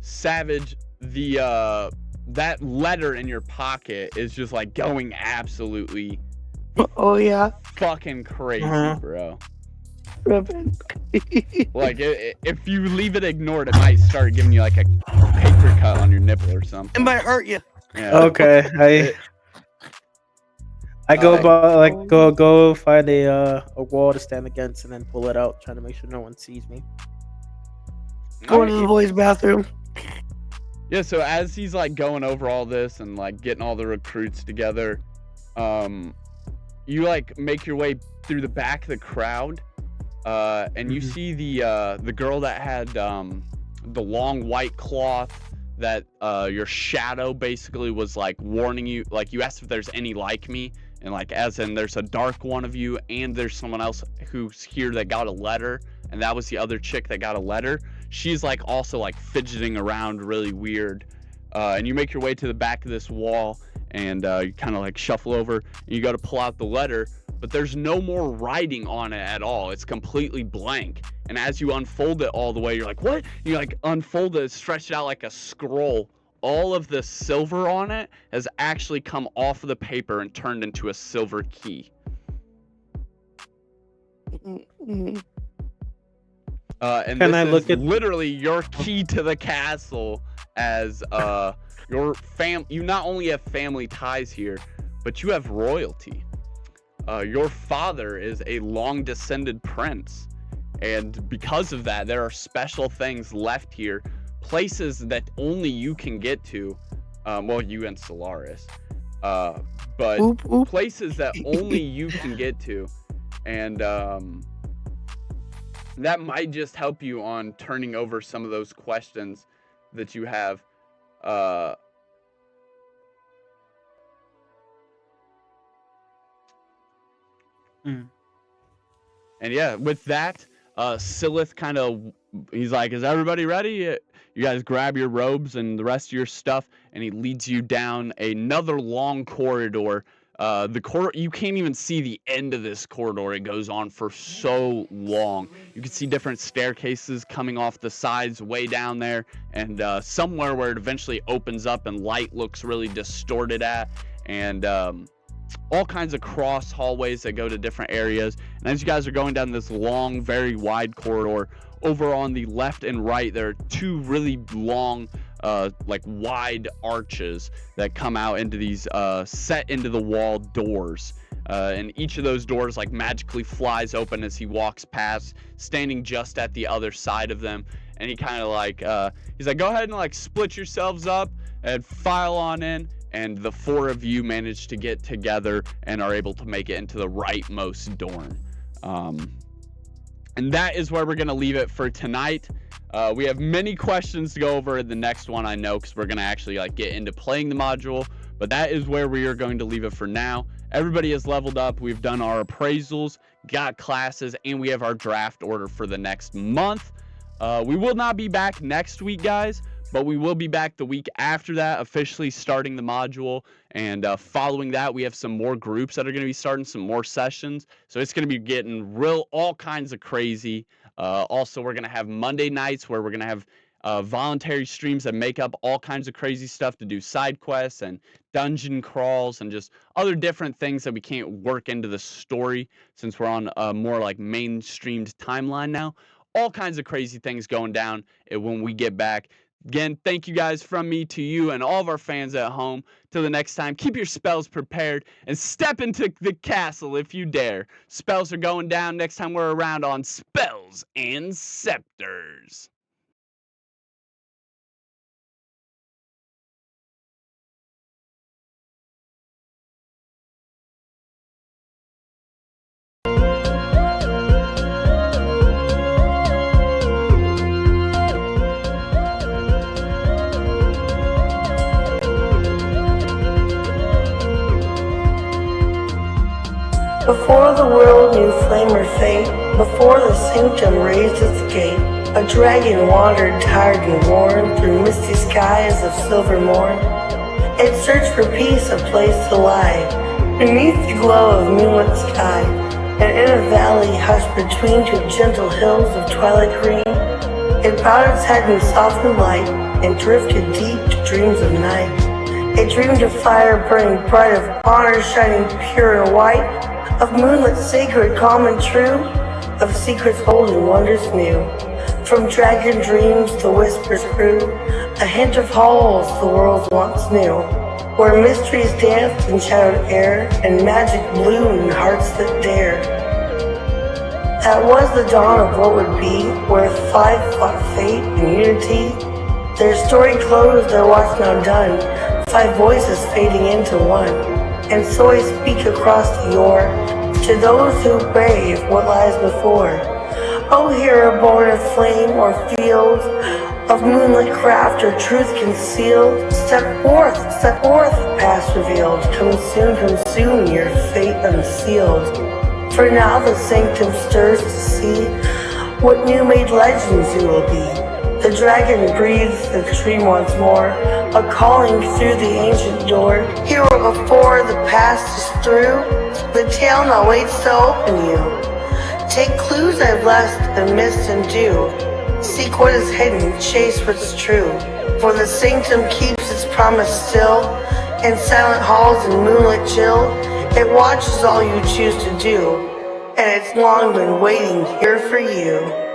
Savage, the that letter in your pocket is just like going absolutely Oh yeah. fucking crazy, Uh-huh. bro. Ripping. Like if you leave it ignored, it might start giving you like a paper cut on your nipple or It something. might hurt you. Yeah. Okay, I go Uh, by like go find a wall to stand against and then pull it out, trying to make sure no one sees me. Go to the boys' bathroom. Yeah, so as he's like going over all this and like getting all the recruits together, you like make your way through the back of the crowd, and you see the girl that had the long white cloth that your shadow basically was like warning you. Like you asked if there's any like me, and like as in there's a dark one of you, and there's someone else who's here that got a letter, and that was the other chick that got a letter. She's like also like fidgeting around really weird, and you make your way to the back of this wall, and you kind of like shuffle over, and you got to pull out the letter, but there's no more writing on it at all. It's completely blank. And as you unfold it all the way, you're like, what? You like unfold it, stretch it out like a scroll. All of the silver on it has actually come off of the paper and turned into a silver key. Mhm. And Can this I is look at- literally your key to the castle, as your you not only have family ties here, but you have royalty. Your father is a long descended prince, and because of that, there are special things left here, places that only you can get to, well, you and Solaris, but Oop, oop. places that only you can get to, and that might just help you on turning over some of those questions that you have. And yeah, with that, Silith kind of, he's like, is everybody ready? You guys grab your robes and the rest of your stuff, and he leads you down another long corridor. You can't even see the end of this corridor. It goes on for so long. You can see different staircases coming off the sides way down there, and somewhere where it eventually opens up and light looks really distorted at, and all kinds of cross hallways that go to different areas. And as you guys are going down this long, very wide corridor, over on the left and right, there are two really long, like wide arches that come out into these set into the wall doors. And each of those doors like magically flies open as he walks past, standing just at the other side of them. And he kind of like, he's like, go ahead and like split yourselves up and file on in. And the four of you manage to get together and are able to make it into the rightmost dorm. And that is where we're going to leave it for tonight. We have many questions to go over in the next one, I know, because we're going to actually like get into playing the module. But that is where we are going to leave it for now. Everybody has leveled up. We've done our appraisals, got classes, and we have our draft order for the next month. We will not be back next week, guys. But we will be back the week after that, officially starting the module. And following that, we have some more groups that are going to be starting some more sessions. So it's going to be getting all kinds of crazy. Also, we're going to have Monday nights where we're going to have voluntary streams that make up all kinds of crazy stuff to do side quests and dungeon crawls and just other different things that we can't work into the story since we're on a more like mainstreamed timeline now. All kinds of crazy things going down when we get back. Again, thank you guys from me to you and all of our fans at home. Till the next time, keep your spells prepared and step into the castle if you dare. Spells are going down next time we're around on Spells and Scepters. Before the world knew flame or fate, before the sanctum raised its gate, a dragon wandered tired and worn through misty skies of silver morn. It searched for peace, a place to lie, beneath the glow of moonlit sky, and in a valley hushed between two gentle hills of twilight green. It bowed its head in softened light and drifted deep to dreams of night. It dreamed of fire burning bright, of honor shining pure and white, of moonlit sacred, calm and true, of secrets old and wonders new. From dragon dreams the whispers grew, a hint of halls the world once knew, where mysteries danced in shadowed air, and magic bloomed in hearts that dared. That was the dawn of what would be, where five fought fate and unity. Their story closed, their watch now done, five voices fading into one. And so I speak across the yore, to those who brave what lies before. Oh, hero born of flame or field, of moonlit craft or truth concealed, step forth, past revealed, come soon, your fate unsealed. For now the sanctum stirs to see what new-made legends you will be. The dragon breathes the dream once more, a calling through the ancient door. Hero before the past is through, the tale now waits to open you. Take clues I've left in mist and dew. Seek what is hidden, chase what's true. For the sanctum keeps its promise still. In silent halls and moonlit chill, it watches all you choose to do. And it's long been waiting here for you.